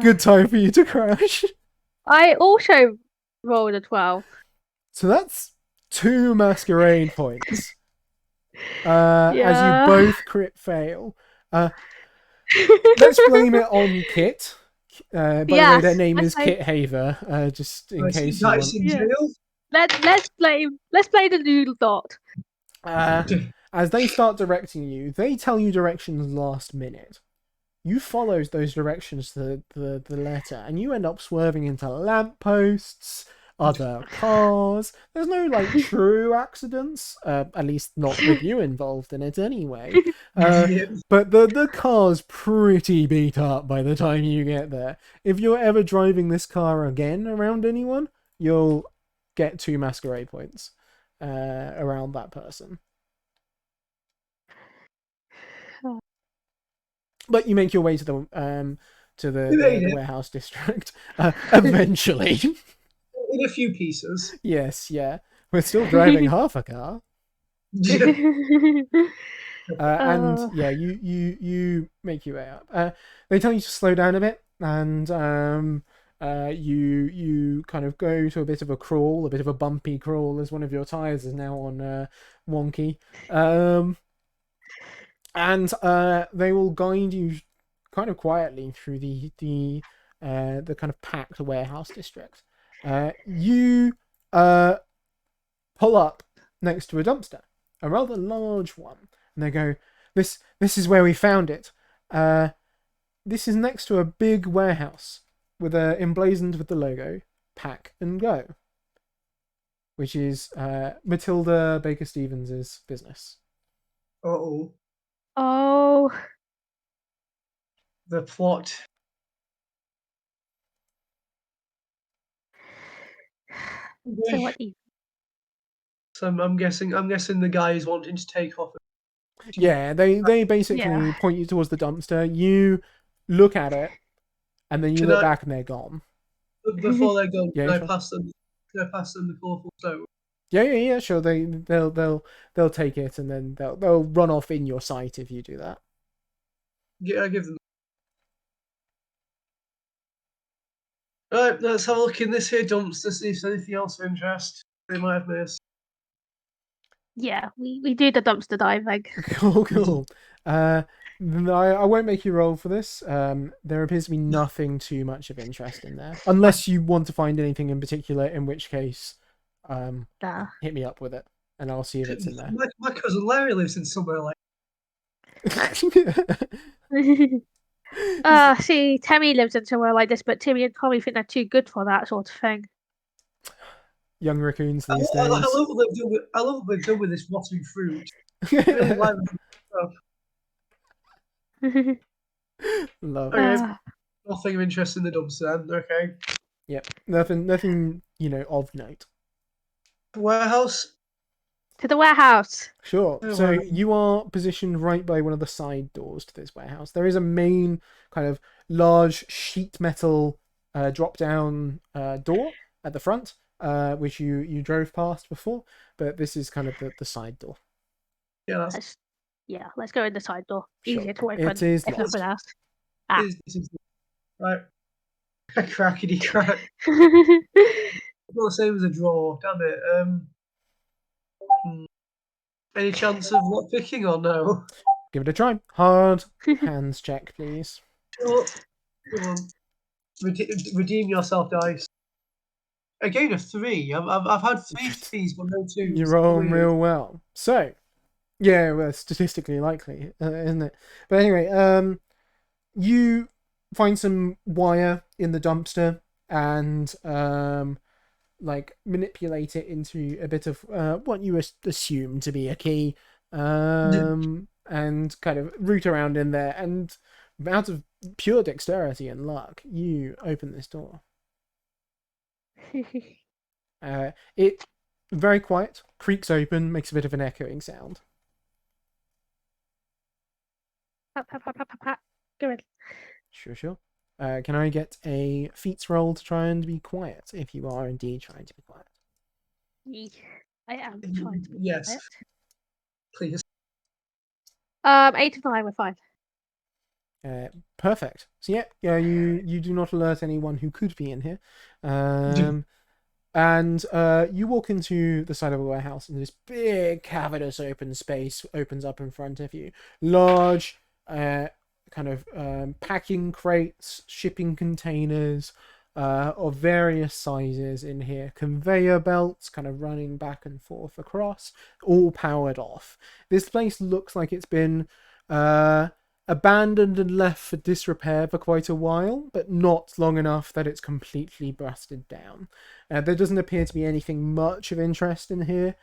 Good time for you to crash. I also rolled a 12. So that's 2 masquerade points. As you Yeah. both crit fail. Let's blame it on Kit. By the way, their Yes. name is Kit Haver. Just in Is he case you nice want. in Yeah. jail? Let's blame the noodle dot. As they start directing you, they tell you directions last minute. You follow those directions to the letter, and you end up swerving into lampposts, other cars. There's no like true accidents, at least not with you involved in it anyway. Yeah. But the car's pretty beat up by the time you get there. If you're ever driving this car again around anyone, you'll get 2 masquerade points around that person. But you make your way to We made the it warehouse district eventually. in a few pieces. Yes, yeah. We're still driving half a car. And yeah, you make your way up. They tell you to slow down a bit, and you kind of go to a bit of a crawl, a bit of a bumpy crawl, as one of your tires is now on wonky. And they will guide you kind of quietly through the kind of packed warehouse district. You pull up next to a dumpster, a rather large one, and they go, "This is where we found it. This is next to a big warehouse with emblazoned with the logo Pack and Go, which is Matilda Baker Stevens's business." Uh-oh. Oh. The plot. So what? So I'm guessing the guy is wanting to take off. Yeah, they basically Yeah. point you towards the dumpster. You look at it, and then you Can look I, back, and they're gone. before they go, Yeah, can I sure. pass them? Can I pass them the colourful stone? Yeah. Sure. They'll take it, and then they'll run off in your sight if you do that. Yeah, I give them. Right, let's have a look in this here dumpster, see if there's anything else of interest they might have missed. Yeah, we do the dumpster diving. Cool. I won't make you roll for this. There appears to be nothing too much of interest in there, unless you want to find anything in particular. In which case, Nah. hit me up with it, and I'll see if it's in there. My cousin Larry lives in somewhere like. See, Timmy lives in somewhere like this, but Timmy and Tommy think they're too good for that sort of thing. Young raccoons I these love days. what they've done with. I love what they've done with this rotten fruit. I really like stuff. Love it. Okay, nothing of interest in the dumpster. Then. Okay. Yep. Nothing. Of note. Warehouse. To the warehouse. Sure. Oh, So wow. you are positioned right by one of the side doors to this warehouse. There is a main kind of large sheet metal drop down door at the front, which you drove past before, but this is kind of the side door. Yeah, that's. Let's go in the side door. Sure. Easier to open, It is if locked. nothing else. This is right. Crackety crack. Not the same as a draw. Damn it. Any chance of lock picking or no? Give it a try. Hard hands check, please. Oh, come on. Redeem yourself, dice. Again, a 3. I've had 3 3s, but no 2s. You roll Weird. real well. So, yeah, well, statistically likely, isn't it? But anyway, you find some wire in the dumpster and like manipulate it into a bit of what you assume to be a key, and kind of root around in there, and out of pure dexterity and luck, you open this door. It very quiet, creaks open, makes a bit of an echoing sound. Go in. Sure. Can I get a feats roll to try and be quiet, if you are indeed trying to be quiet? I am trying to be Yes. quiet. Please. 8 to 9, we're fine. Perfect. So yeah, you do not alert anyone who could be in here. And you walk into the side of a warehouse, and this big cavernous open space opens up in front of you. Large, kind of packing crates, shipping containers of various sizes in here. Conveyor belts kind of running back and forth across, all powered off. This place looks like it's been abandoned and left for disrepair for quite a while, but not long enough that it's completely busted down. There doesn't appear to be anything much of interest in here,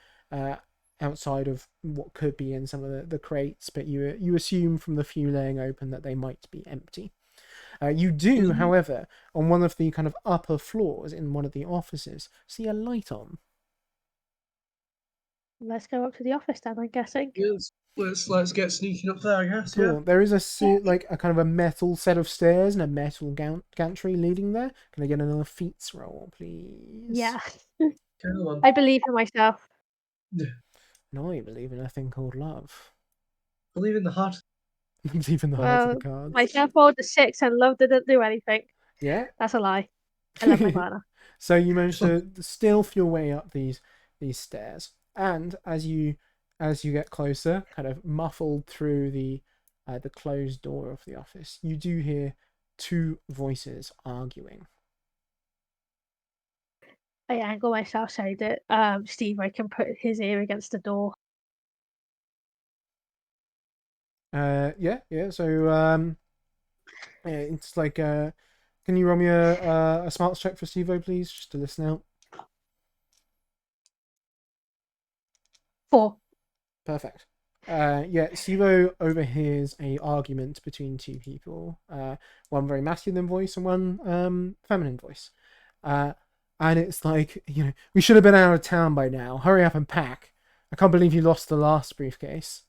outside of what could be in some of the crates, but you assume from the few laying open that they might be empty. You do, however, on one of the kind of upper floors in one of the offices, see a light on. Let's go up to the office then, I'm guessing. Yes. Let's get sneaking up there, I guess. Cool. Yeah. There is a kind of a metal set of stairs and a metal gantry leading there. Can I get another feats roll, please? Yeah. Come on. I believe in myself. No, I believe in a thing called love. Believe in the heart. I believe in the heart of the cards. Myself rolled a 6 and love didn't do anything. Yeah. That's a lie. I love my partner. So you manage to stealth your way up these stairs, and as you get closer, kind of muffled through the closed door of the office, you do hear two voices arguing. I angle myself so that Steve can put his ear against the door. Yeah. So it's like can you roll me a smarts check for Stevo, please, just to listen out? 4. Perfect. Yeah, Stevo overhears a argument between two people. One very masculine voice and one feminine voice. And it's like, we should have been out of town by now. Hurry up and pack. I can't believe you lost the last briefcase.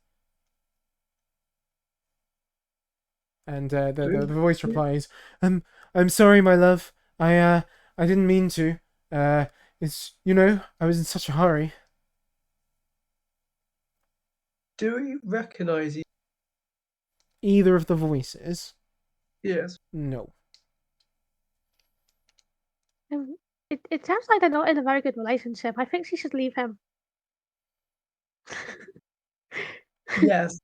And the voice replies, I'm sorry, my love. I didn't mean to. It's I was in such a hurry. Do we recognize Either of the voices? Yes. No. It sounds like they're not in a very good relationship. I think she should leave him. Yes.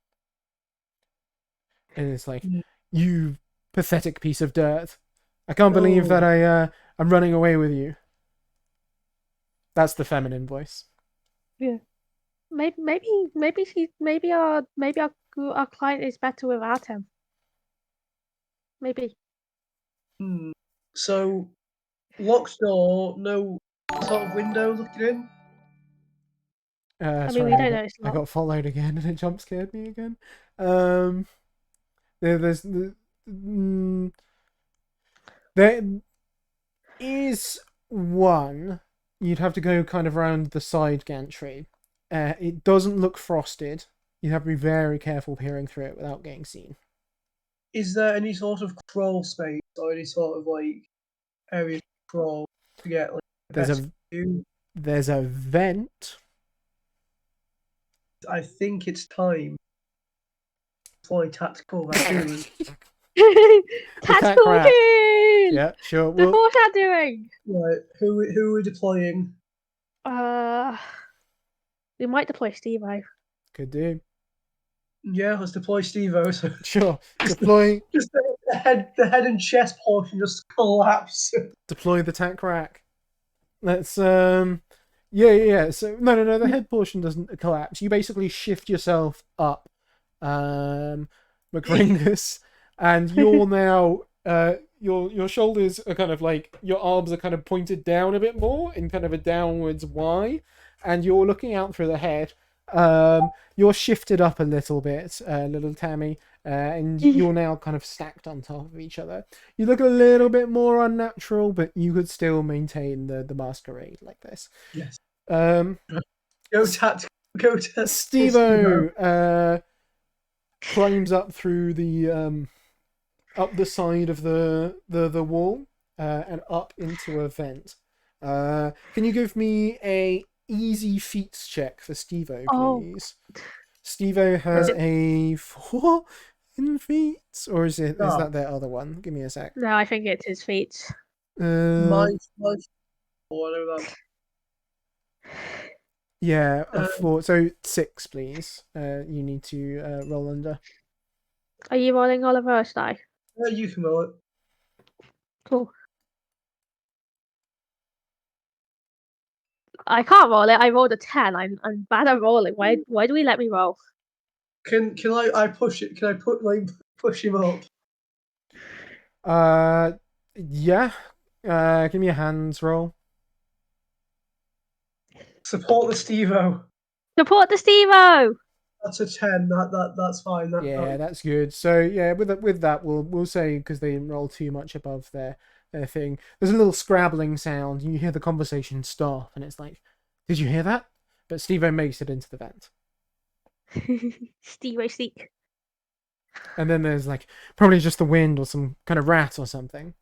And it's like, you pathetic piece of dirt. I can't believe that I'm running away with you. That's the feminine voice. Yeah. Maybe our client is better without him. Maybe. So, locked door, no sort of window looking in. Sorry, we don't know it's I locked. got followed again, and it jump scared me again. There is one. You'd have to go kind of around the side gantry. It doesn't look frosted. You have to be very careful peering through it without getting seen. Is there any sort of crawl space or any sort of area to crawl to get view? There's a vent. I think it's time to deploy tactical raccoons. Tactical raccoon! Yeah, sure. The foreshadowing! Right, who are we deploying? We might deploy Steve-O. Could do. Yeah, let's deploy Steve-O. So sure. Deploy. Just the head and chest portion just collapse. Deploy the tac rack. Let's yeah. So no. The head portion doesn't collapse. You basically shift yourself up, McRingus, and you're now your shoulders are kind of like your arms are kind of pointed down a bit more in kind of a downwards Y, and you're looking out through the head. You're shifted up a little bit, little Tammy, and you're now kind of stacked on top of each other. You look a little bit more unnatural, but you could still maintain the masquerade like this. Yes. Go Steve-O climbs up through the up the side of the wall and up into a vent. Can you give me a easy feats check for Steve-O, please? Steve-O has a 4. second feat, or is Ah. that their other one? Give me a sec. No, I think it's his feet. My whatever that. Yeah, a 4. So 6, please. You need to roll under. Are you rolling Oliver or should I? You can roll it. Cool. I can't roll it. I rolled a 10. I'm bad at rolling. Why do we let me roll? Can I push it? Can I push him up? Yeah. Give me a hands roll. Support the Steve-O. Support the Steve-O! That's a 10. That's fine. That's good. So yeah, with that, we'll say because they didn't roll too much above their thing. There's a little scrabbling sound, and you hear the conversation stop, and it's like, "Did you hear that?" But Steve-O makes it into the vent, Steve-O sneak. and then there's like probably just the wind or some kind of rat or something.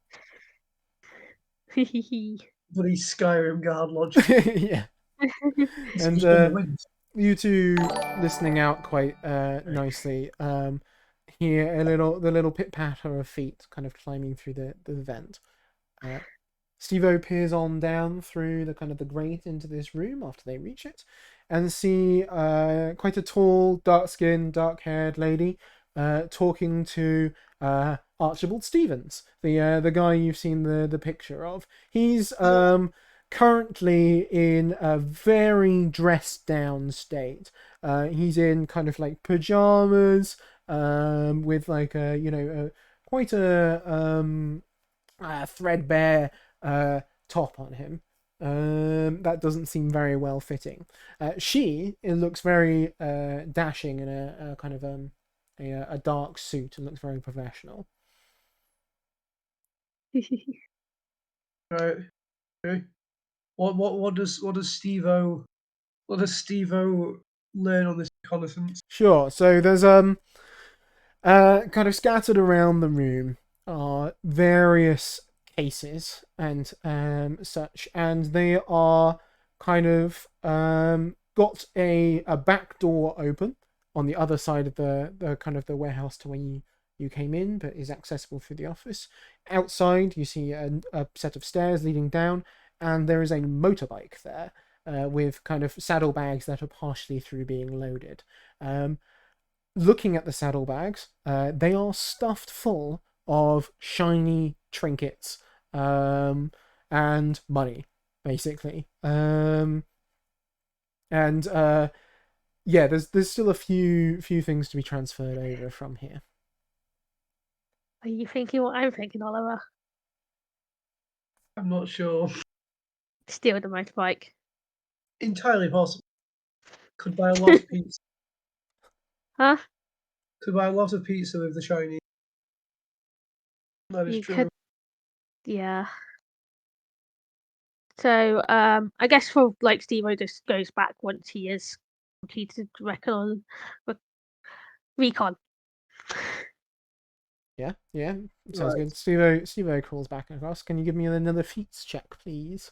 Bloody Skyrim guard lodge. Yeah. And you two listening out quite nicely. Hear the little pit patter of feet kind of climbing through the vent. Steve-O peers on down through the kind of the grate into this room after they reach it, and see quite a tall, dark-skinned, dark-haired lady talking to Archibald Stevens, the guy you've seen the picture of. He's currently in a very dressed down state. He's in kind of like pajamas, with like quite a threadbare top on him. That doesn't seem very well fitting. It looks very dashing in a kind of a dark suit and looks very professional. Right. Okay. What does Steve-O learn on this reconnaissance? Sure. So there's kind of scattered around the room are various cases and such, and they are kind of got a back door open on the other side of the kind of the warehouse to where you came in, but is accessible through the office. Outside, you see a set of stairs leading down, and there is a motorbike there with kind of saddlebags that are partially through being loaded. Looking at the saddlebags, they are stuffed full of shiny trinkets and money, basically. And yeah, there's still a few things to be transferred over from here. Are you thinking what I'm thinking, Oliver? I'm not sure. Steal the motorbike. Entirely possible. Could buy a lot of pizza. Huh? Could buy a lot of pizza with the shiny. That is true. Yeah. So, I guess for like Steve-O just goes back once he is completed recon. Yeah, sounds good. Steve-O crawls back across. Can you give me another feats check, please?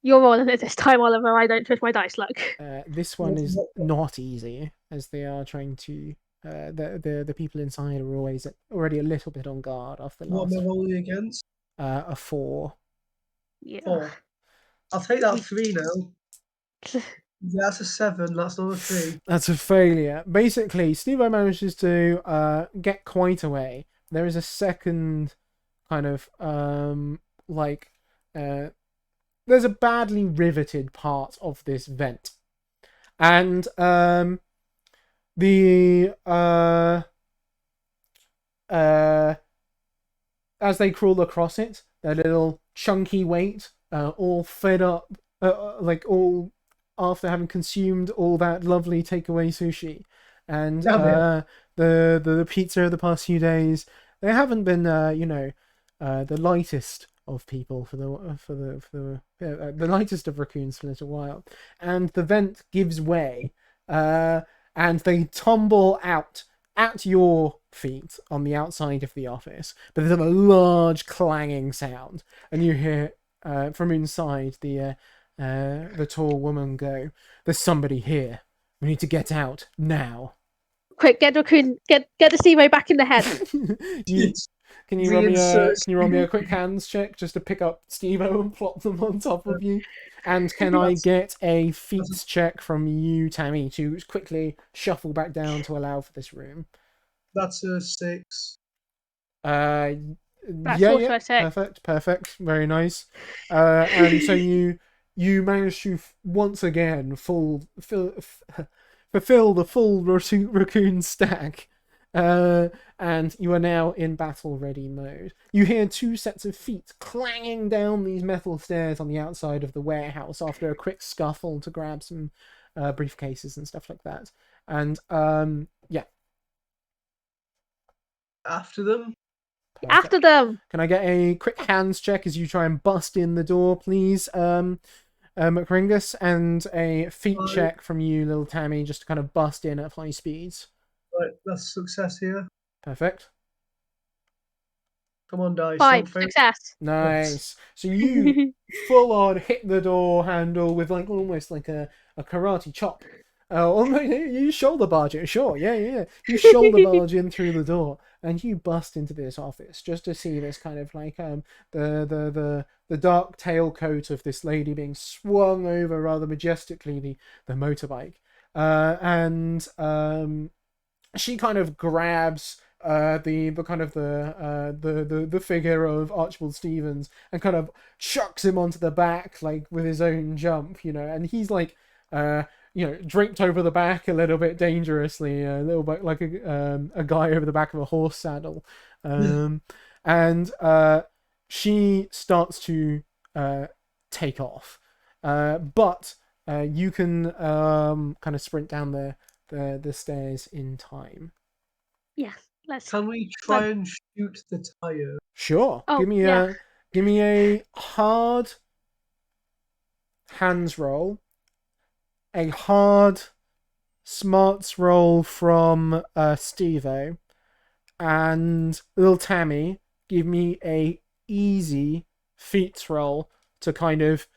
You're rolling it this time, Oliver. I don't trust my dice luck. This one is not easy, as they are trying to. The people inside are already a little bit on guard after the last. What am I rolling against? A 4. Yeah. 4. I'll take that 3 now. Yeah, that's a 7. That's not a 3. That's a failure. Basically, Steve-O manages to get quite away. There is a second kind of there's a badly riveted part of this vent, and the as they crawl across it, their little chunky weight, all fed up, like all after having consumed all that lovely takeaway sushi, and the pizza of the past few days, they haven't been the lightest of people for the lightest of raccoons for a little while, and the vent gives way, and they tumble out at your feet on the outside of the office, but there's a large clanging sound, and you hear from inside the tall woman go, "There's somebody here. We need to get out now." Quick, get Raccoon, get the Steve back in the head. Can you roll me a quick hands check just to pick up Steve-O and plop them on top of you? And can I get a feats check from you, Tammy, to quickly shuffle back down to allow for this room? That's a 6. That's Yeah, also yeah, a 6. perfect, very nice. And so you manage to once again fulfill the full raccoon stack, and you are now in battle ready mode. You hear 2 sets of feet clanging down these metal stairs on the outside of the warehouse after a quick scuffle to grab some briefcases and stuff like that. And yeah. After them. Perfect. After them. Can I get a quick hands check as you try and bust in the door, please, McRingus, and a feet check from you, little Tammy, just to kind of bust in at high speeds. Right, that's success here. Perfect. Come on, dice. 5 success. Nice. So you full on hit the door handle with like almost like a karate chop. You shoulder barge it, sure, yeah. You shoulder barge in through the door, and you bust into this office just to see this kind of like the dark tailcoat of this lady being swung over rather majestically the motorbike, and she kind of grabs the figure of Archibald Stevens and kind of chucks him onto the back like with his own jump, and he's like draped over the back a little bit dangerously, a little bit like a guy over the back of a horse saddle, and she starts to take off, but you can kind of sprint down the stairs in time. Yeah, let's. Can we try and shoot the tire? Sure. Oh, give me a hard hands roll, a hard smarts roll from Steve-O, and little Tammy, give me a easy feats roll to kind of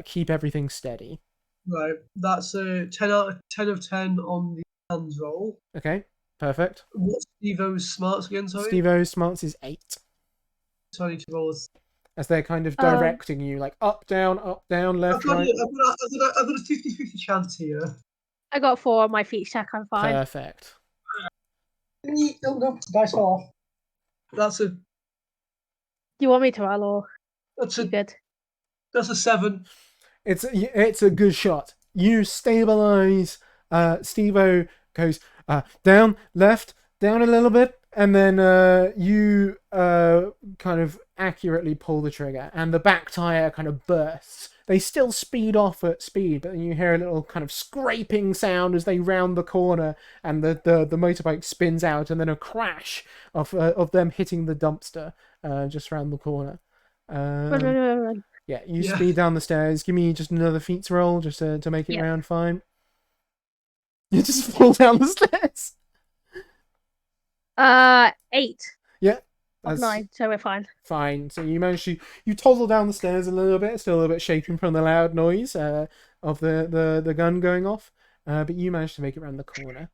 keep everything steady. Right, that's a 10 out of 10 of 10 on the hands roll. Okay, perfect. What's Steve-O's smarts again, sorry? Steve-O's smarts is 8. So I need to roll as they're kind of directing you, like up, down, left, right. I've got a 50-50 chance here. I got 4 on my feet check, I'm fine. Perfect. Oh, no, dice fell off. That's a... Do you want me to roll, or that's you good? That's a 7. It's a good shot. You stabilize. Steve-O goes down, left, down a little bit, and then you kind of accurately pull the trigger, and the back tire kind of bursts. They still speed off at speed, but then you hear a little kind of scraping sound as they round the corner, and the motorbike spins out, and then a crash of them hitting the dumpster just round the corner. Run. Yeah, you speed down the stairs. Give me just another feats roll just to make it round fine. You just fall down the stairs. 8. Yeah. That's 9, so we're fine. Fine. So you manage to toddle down the stairs a little bit, still a little bit shaken from the loud noise of the gun going off, but you manage to make it around the corner.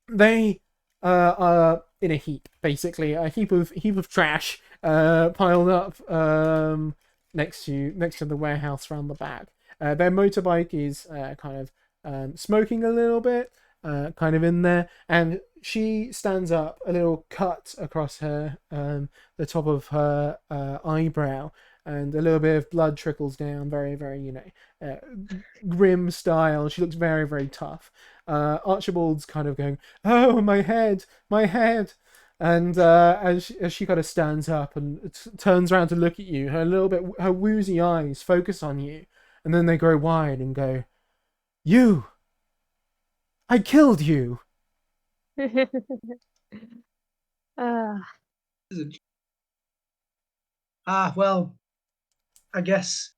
They are in a heap, basically a heap of trash piled up next to the warehouse around the back. Their motorbike is kind of smoking a little bit, kind of in there, and she stands up, a little cut across her the top of her eyebrow, and a little bit of blood trickles down, very, very, grim style. She looks very, very tough. Archibald's kind of going, "Oh, my head," and as she kind of stands up and turns around to look at you, her woozy eyes focus on you, and then they grow wide and go, "You! I killed you!" Well, I guess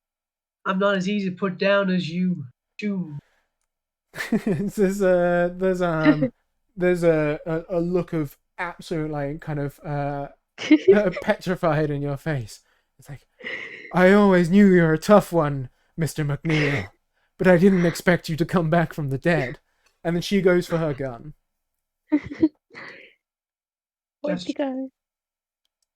I'm not as easy to put down as you do. there's a look of absolute, like, kind of petrified in your face. It's like, "I always knew you're a tough one, Mr. McNeil, but I didn't expect you to come back from the dead." and then she goes for her gun. Where'd you go?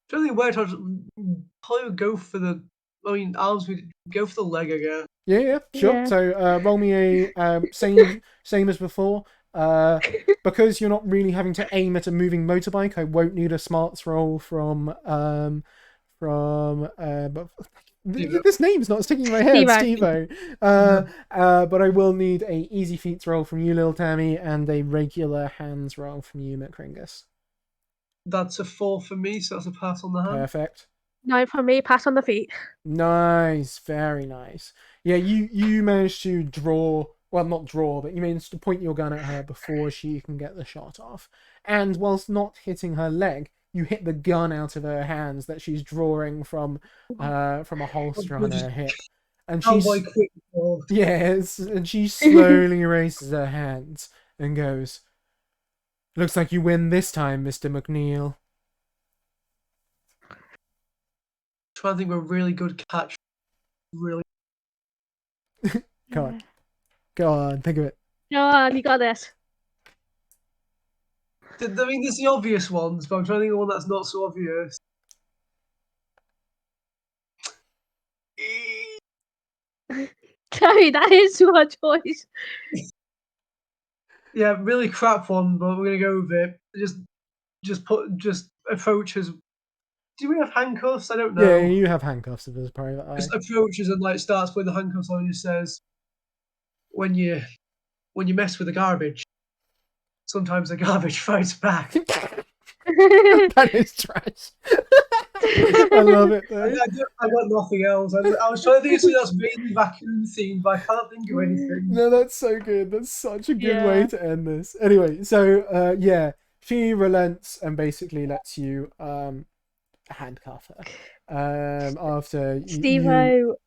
It's really weird. Probably would go for the. I mean, arms would go for the leg again. Yeah, sure. Yeah. So roll me a same as before. Because you're not really having to aim at a moving motorbike, I won't need a smarts roll from but this name's not sticking in my head, Steve-O. But I will need a easy feats roll from you, Lil Tammy, and a regular hands roll from you, McCringus. That's a 4 for me, so that's a pass on the hand. Perfect. 9 for me, pass on the feet. Nice, very nice. Yeah, you managed to draw, well, not draw, but you managed to point your gun at her before she can get the shot off. And whilst not hitting her leg, you hit the gun out of her hands that she's drawing from a holster on her hip. And and she slowly raises her hands and goes, "Looks like you win this time, Mr. McNeil." I think we're really good catch. Really. Go on, think of it. Go on, you got this. I mean, there's the obvious ones, but I'm trying to think of one that's not so obvious. Terry, that is your choice. Yeah, really crap one, but we're gonna go with it. Just approaches. Do we have handcuffs? I don't know. Yeah, you have handcuffs if it's private eye. Just approaches and like starts putting the handcuffs on and just says, when you mess with the garbage, sometimes the garbage fights back. That is trash. I love it though. I got nothing else. I was trying to think of something that's really Raccoon themed, but I can't think of anything. No, that's so good. That's such a good way to end this. Anyway, so she relents and basically lets you handcuff her. After Steve-O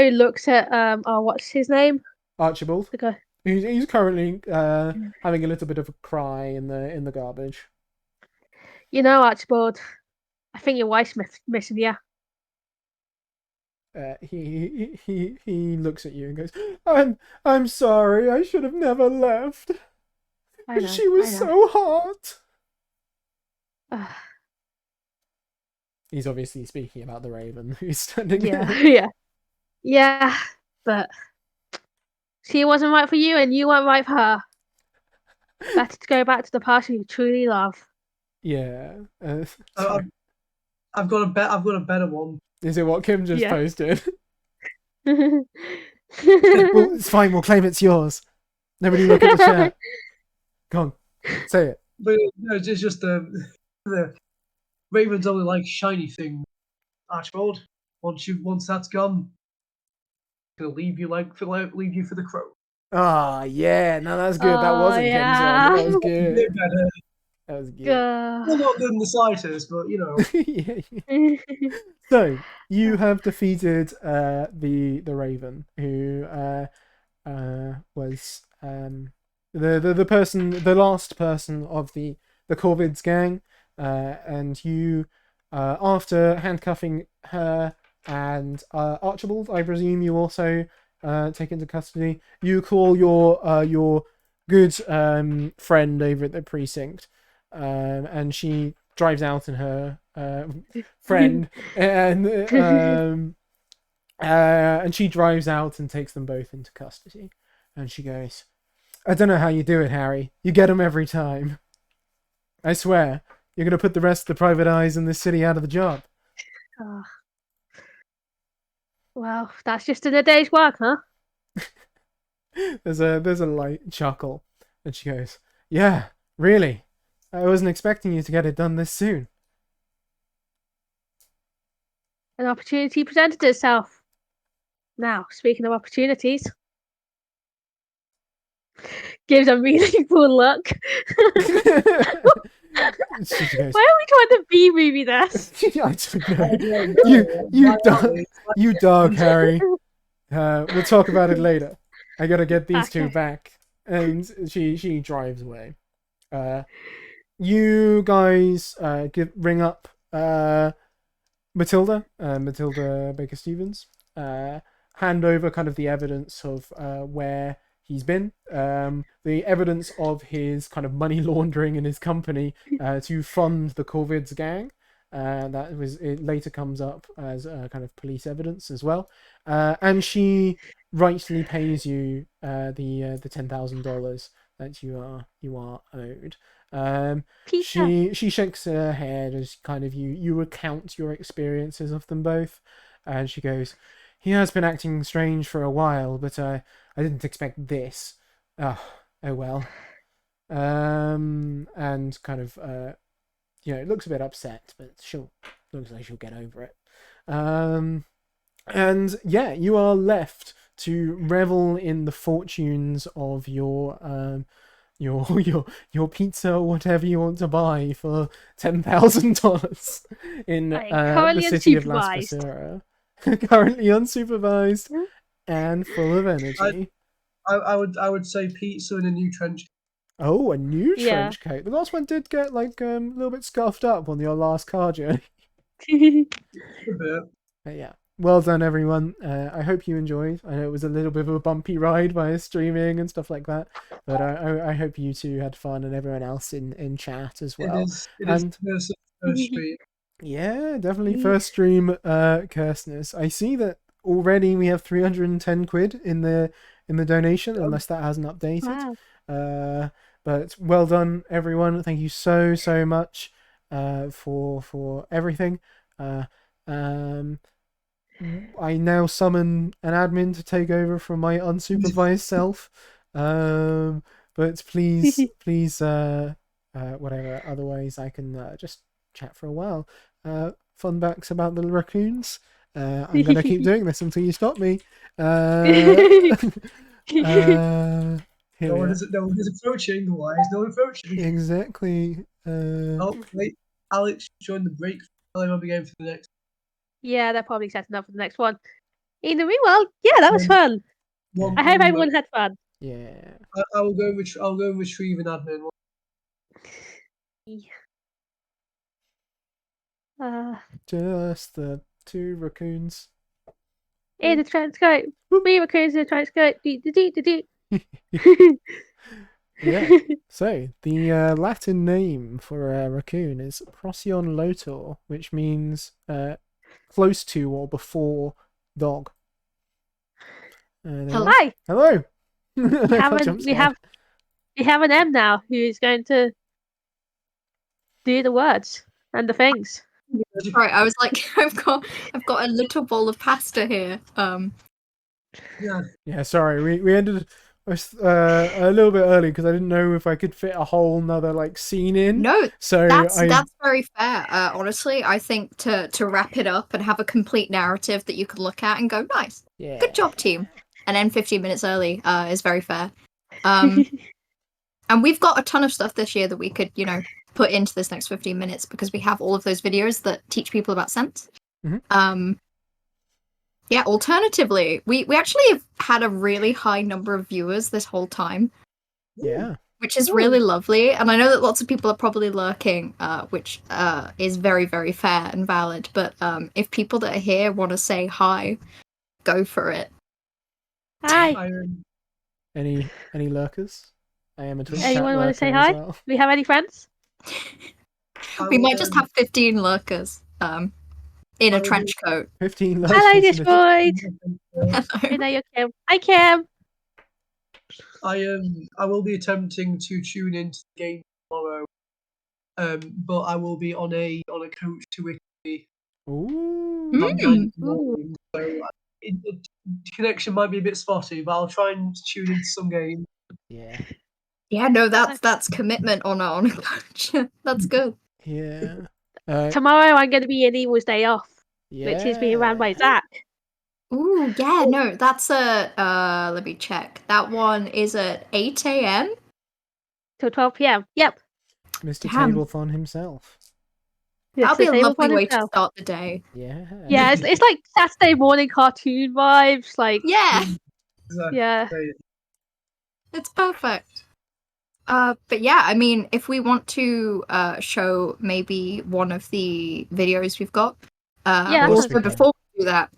looks at what's his name? Archibald. He's currently having a little bit of a cry in the garbage. You know, Archibald, I think your wife's missing you. He looks at you and goes, I'm sorry, I should have never left. She was so hot. He's obviously speaking about the Raven who's standing there. Yeah, but she wasn't right for you and you weren't right for her. Better to go back to the person you truly love. Yeah. I've got a better one. Is it what Kim just posted? Well, it's fine. We'll claim it's yours. Nobody look at the chat. Go on, say it. But no, it's just the Ravens only like shiny things. Archibald, once that's gone, it's gonna leave you for the crow. Ah, yeah. No, that's good. That wasn't Kim's one. That was good. That was good. Well, not good in the slightest, but you know. So you have defeated the Raven, who was the person, the last person of the Corvids gang, and you after handcuffing her and Archibald, I presume you also take into custody. You call your good friend over at the precinct. And she drives out in her friend, and she drives out and takes them both into custody. And she goes, "I don't know how you do it, Harry. You get them every time. I swear, you're gonna put the rest of the private eyes in this city out of the job." Well, that's just in a day's work, huh? There's a light chuckle, and she goes, "Yeah, really. I wasn't expecting you to get it done this soon." An opportunity presented itself. Now, speaking of opportunities, gives a meaningful look. Why are we trying to B-movie this? I don't know. You dog, Harry. We'll talk about it later. I gotta get these two back. And she drives away. You guys ring up Matilda Baker Stevens, hand over kind of the evidence of where he's been. The evidence of his kind of money laundering in his company to fund the Corvids gang. It later comes up as kind of police evidence as well. And she rightly pays you the $10,000 that you are owed. She shakes her head as kind of you recount your experiences of them both, and she goes, "He has been acting strange for a while, but I didn't expect this. Oh well." And kind of looks a bit upset, but looks like she'll get over it. And yeah, you are left to revel in the fortunes of your pizza or whatever you want to buy for $10,000 in the city of Las Pasura. Currently unsupervised and full of energy. I would say pizza and a new trench coat. Oh, a new trench coat. The last one did get like a little bit scuffed up on your last car journey. A bit. Yeah. Well done, everyone. I hope you enjoyed. I know it was a little bit of a bumpy ride via streaming and stuff like that, but I hope you two had fun and everyone else in chat as well. It is first stream. Yeah, definitely first stream curseness. I see that already we have 310 quid in the donation, unless that hasn't updated. Wow. But well done, everyone. Thank you so much for everything. I now summon an admin to take over from my unsupervised self. But please, whatever. Otherwise, I can just chat for a while. Fun facts about the raccoons. I'm gonna keep doing this until you stop me. No one is approaching. Why is no one approaching? Exactly. Oh wait, Alex joined the break. I'll be going for the next. Yeah, they're probably setting up for the next one. Either way, well, yeah, that was fun. I hope everyone had fun. Yeah. I will go and retrieve an admin. Just the two raccoons. In the Trenchcoat. Me raccoons in the Trenchcoat. Yeah. So the Latin name for a raccoon is Procyon lotor, which means close to or before dog. Hi. Hello. We have an M now who's going to do the words and the things. Right, I was like, I've got a little bowl of pasta here. Yeah. Sorry, we ended a little bit early because I didn't know if I could fit a whole nother like scene in. No, so that's very fair. Honestly, I think to wrap it up and have a complete narrative that you could look at and go, nice, good job, team. And then 15 minutes early is very fair. And we've got a ton of stuff this year that we could, put into this next 15 minutes because we have all of those videos that teach people about scents. Mm-hmm. Yeah, alternatively, we actually have had a really high number of viewers this whole time. Yeah. Which is really lovely. And I know that lots of people are probably lurking, which is very, very fair and valid. But if people that are here want to say hi, go for it. Hi. Any lurkers? I am a Twitch Anyone want to say hi? Well. Do we have any friends? We might just have 15 lurkers. In a trench coat. 15 lurkers. Hello, Destroyed. Hello, Kim. Hi, Kim. I will be attempting to tune into the game tomorrow, but I will be on a coach to Italy. Ooh. So the connection might be a bit spotty, but I'll try and tune into some game. Yeah. Yeah, no, that's commitment on a coach. That's good. Yeah. Tomorrow I'm going to be in Evil's Day Off, which is being run by Zach. Ooh, yeah, no, that's let me check. That one is at 8 a.m. till 12 p.m. Yep. Mr. Tablethon himself. That'll be a lovely way to start the day. Yeah. Yeah, it's like Saturday morning cartoon vibes. Like yeah. It's perfect. But yeah, I mean, if we want to show maybe one of the videos we've got, also before we do that,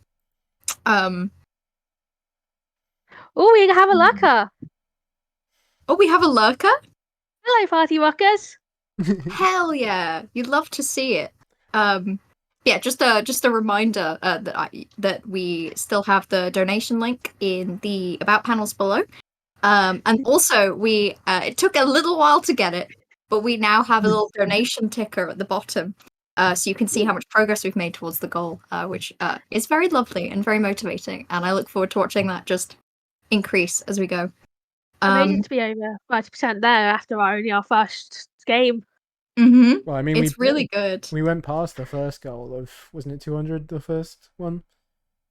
we have a lurker. Oh, we have a lurker? Hello, party rockers. Hell yeah. You'd love to see it. Yeah, just a reminder that we still have the donation link in the about panels below. And also it took a little while to get it, but we now have a little donation ticker at the bottom. So you can see how much progress we've made towards the goal, which is very lovely and very motivating. And I look forward to watching that just increase as we go. Amazing to be over 30% there after our first game. Mm-hmm. Well, I mean, it's really good. We went past the first goal of, wasn't it 200, the first one?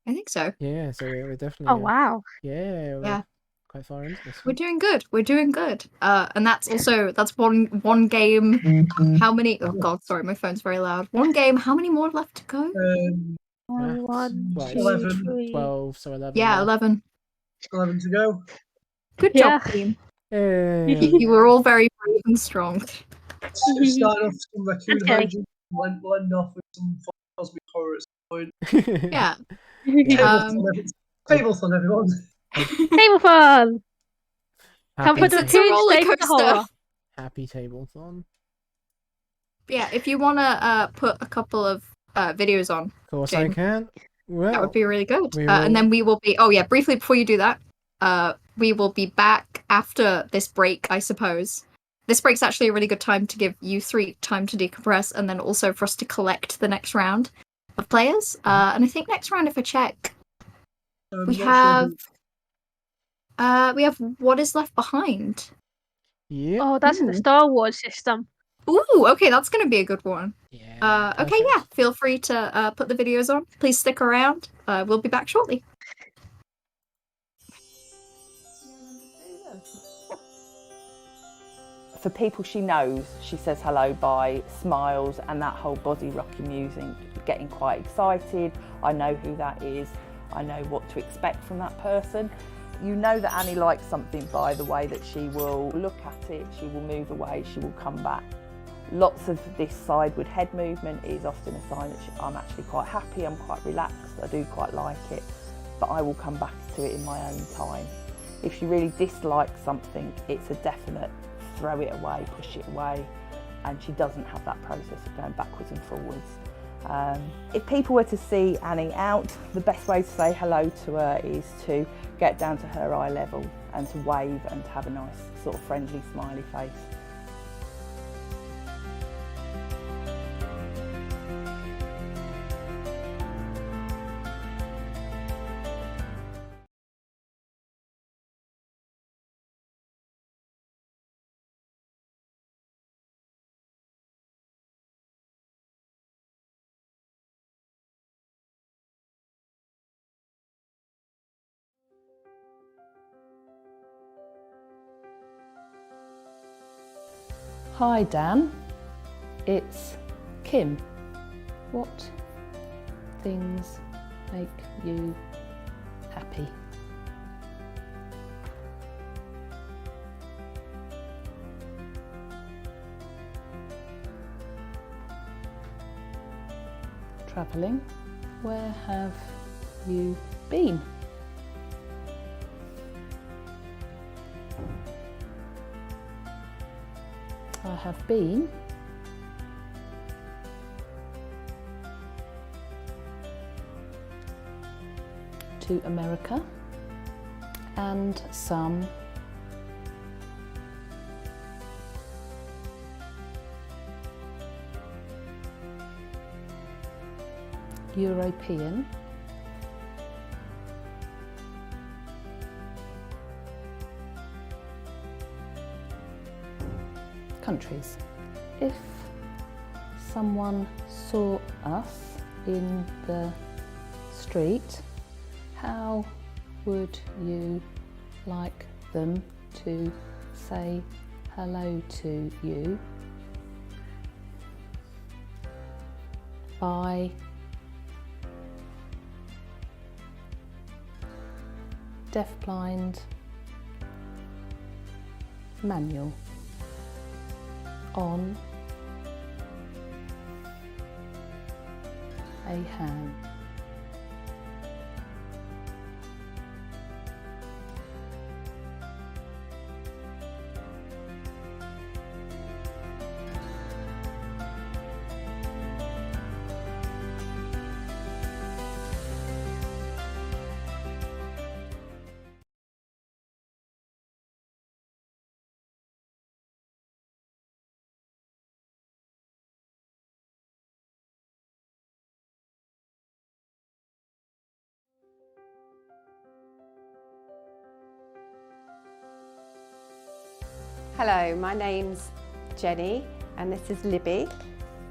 I think so. Yeah, so we're definitely. Oh wow! Yeah, quite far into this. We're doing good. And that's one game. How many? Oh god, sorry, my phone's very loud. One game. How many more left to go? 1, 2, 11, 3. 12, so 11. Yeah, 11. 11 to go. Good job, team. Hey. You were all very brave and strong. Started off some raccoon Okay. hygiene, went off with some cosmic horror at some point. Yeah. Tablethon, everyone. Table fun. Come Happy, for the It's a roller stay for the coaster. horror. happy Tablethon. Yeah, if you want to put a couple of videos on, Of course Jane, I can. Well, that would be really good. we And will- then we will be. Oh yeah, briefly before you do that, we will be back after this break, I suppose. This break's actually a really good time to give you three time to decompress, and then also for us to collect the next round of players. And I think next round, if I check, we have What Is Left Behind. Yeah. Oh, that's in the Star Wars system. Ooh, okay, that's gonna be a good one. Yeah. Okay, yeah. Feel free to put the videos on. Please stick around. We'll be back shortly. For people she knows, she says hello by smiles and that whole body rocking music, getting quite excited. I know who that is. I know what to expect from that person. You know that Annie likes something by the way that she will look at it, she will move away, she will come back. Lots of this sideward head movement is often a sign that I'm actually quite happy, I'm quite relaxed, I do quite like it, but I will come back to it in my own time. If she really dislikes something, it's a definite throw it away, push it away, and she doesn't have that process of going backwards and forwards. If people were to see Annie out, the best way to say hello to her is to get down to her eye level and to wave and to have a nice sort of friendly smiley face. Hi Dan, it's Kim. What things make you happy? Travelling. Where have you been? I have been to America and some European countries. If someone saw us in the street, how would you like them to say hello to you? By deafblind manual on a hand. Hello, my name's Jenny and this is Libby,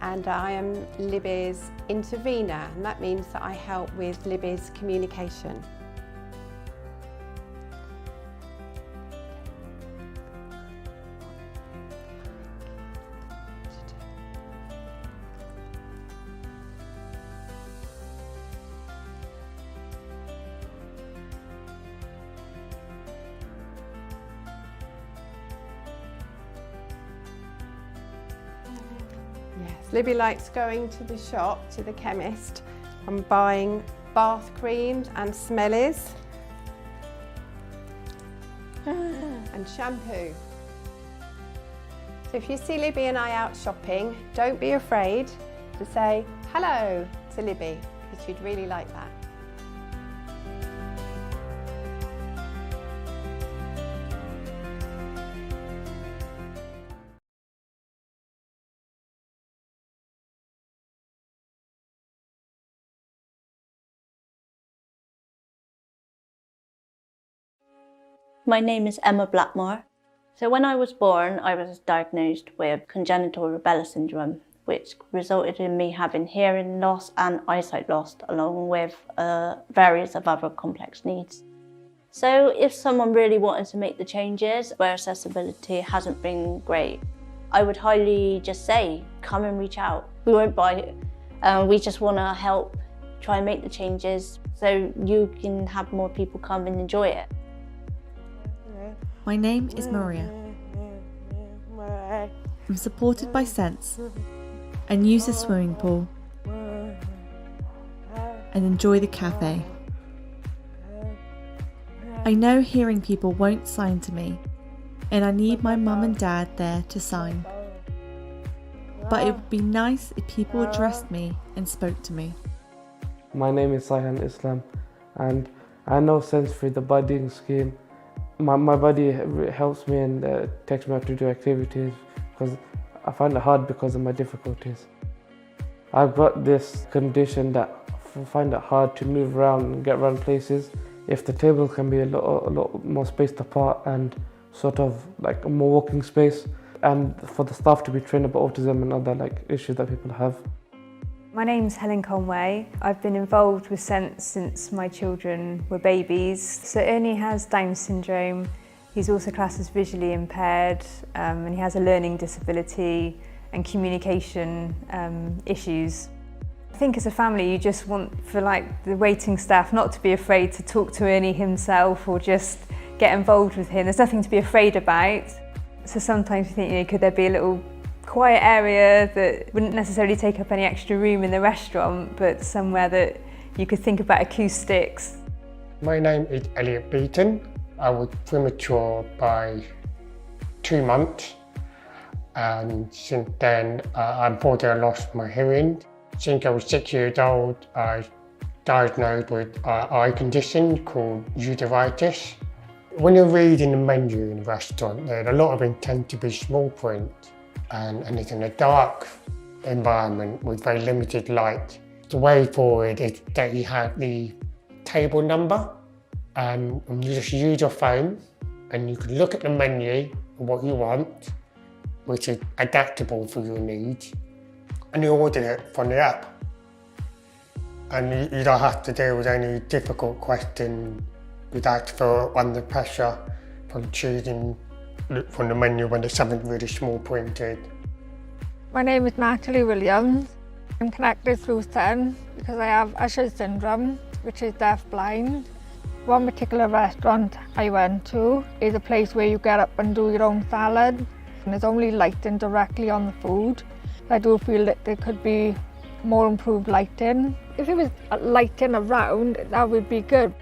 and I am Libby's intervener, and that means that I help with Libby's communication. Yes, Libby likes going to the shop, to the chemist, and buying bath creams and smellies and shampoo. So if you see Libby and I out shopping, don't be afraid to say hello to Libby, because she'd really like that. My name is Emma Blackmore. So when I was born, I was diagnosed with congenital rubella syndrome, which resulted in me having hearing loss and eyesight loss, along with various of other complex needs. So if someone really wanted to make the changes where accessibility hasn't been great, I would highly just say, come and reach out. We won't buy it. We just want to help try and make the changes so you can have more people come and enjoy it. My name is Maria. I'm supported by Sense and use the swimming pool and enjoy the cafe. I know hearing people won't sign to me, and I need my mum and dad there to sign. But it would be nice if people addressed me and spoke to me. My name is Saihan Islam, and I know Sense through the buddying scheme. My buddy helps me and takes me out to do activities because I find it hard because of my difficulties. I've got this condition that I find it hard to move around and get around places. If the table can be a lot more spaced apart and sort of like a more walking space, and for the staff to be trained about autism and other like issues that people have. My name's Helen Conway. I've been involved with Sense since my children were babies. So Ernie has Down syndrome. He's also classed as visually impaired, and he has a learning disability and communication issues. I think as a family you just want for like the waiting staff not to be afraid to talk to Ernie himself or just get involved with him. There's nothing to be afraid about. So sometimes you think, could there be a little quiet area that wouldn't necessarily take up any extra room in the restaurant, but somewhere that you could think about acoustics. My name is Elliot Beaton. I was premature by 2 months, and since then unfortunately I lost my hearing. Since I was 6 years old, I was diagnosed with an eye condition called uveitis. When you're reading the menu in a restaurant, a lot of them tend to be small print. And it's in a dark environment with very limited light. The way forward is that you have the table number and you just use your phone and you can look at the menu of what you want, which is adaptable for your needs, and you order it from the app. And you don't have to deal with any difficult questions without feel under pressure from choosing from the menu when there's something really small printed. My name is Natalie Williams. I'm connected through Sense because I have Usher's syndrome, which is deaf-blind. One particular restaurant I went to is a place where you get up and do your own salad, and there's only lighting directly on the food. I do feel that there could be more improved lighting. If it was lighting around, that would be good.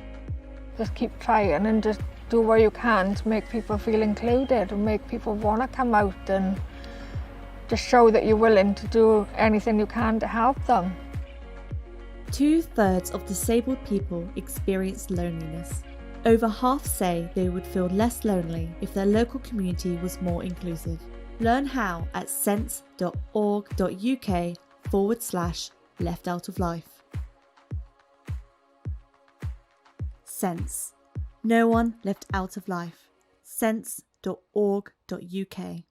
Just keep trying and just do what you can to make people feel included and make people want to come out and just show that you're willing to do anything you can to help them. 2/3 of disabled people experience loneliness. Over half say they would feel less lonely if their local community was more inclusive. Learn how at sense.org.uk/left out of life. Sense. No one left out of life. Sense sense.org.uk.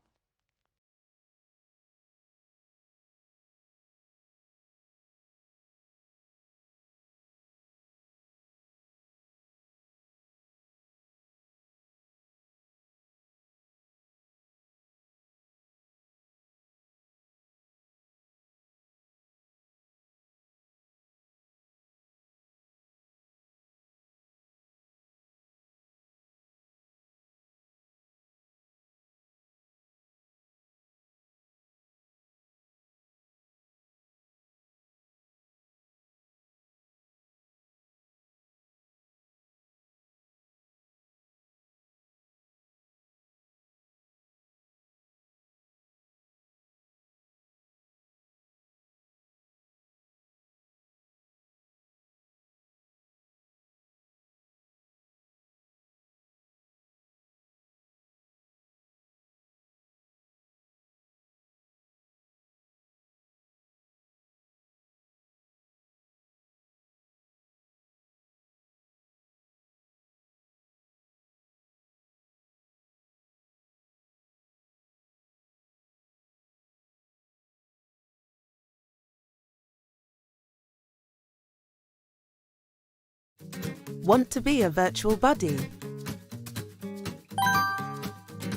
Want to be a virtual buddy?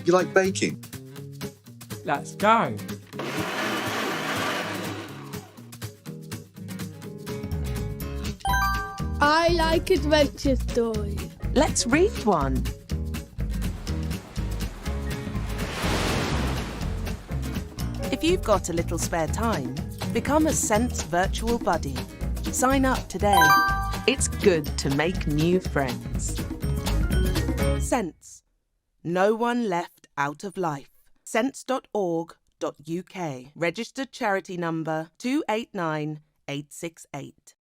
You like baking? Let's go. I like adventure stories. Let's read one. If you've got a little spare time, become a Sense virtual buddy. Sign up today. It's good to make new friends. Sense. No one left out of life. sense.org.uk. Registered charity number 289868.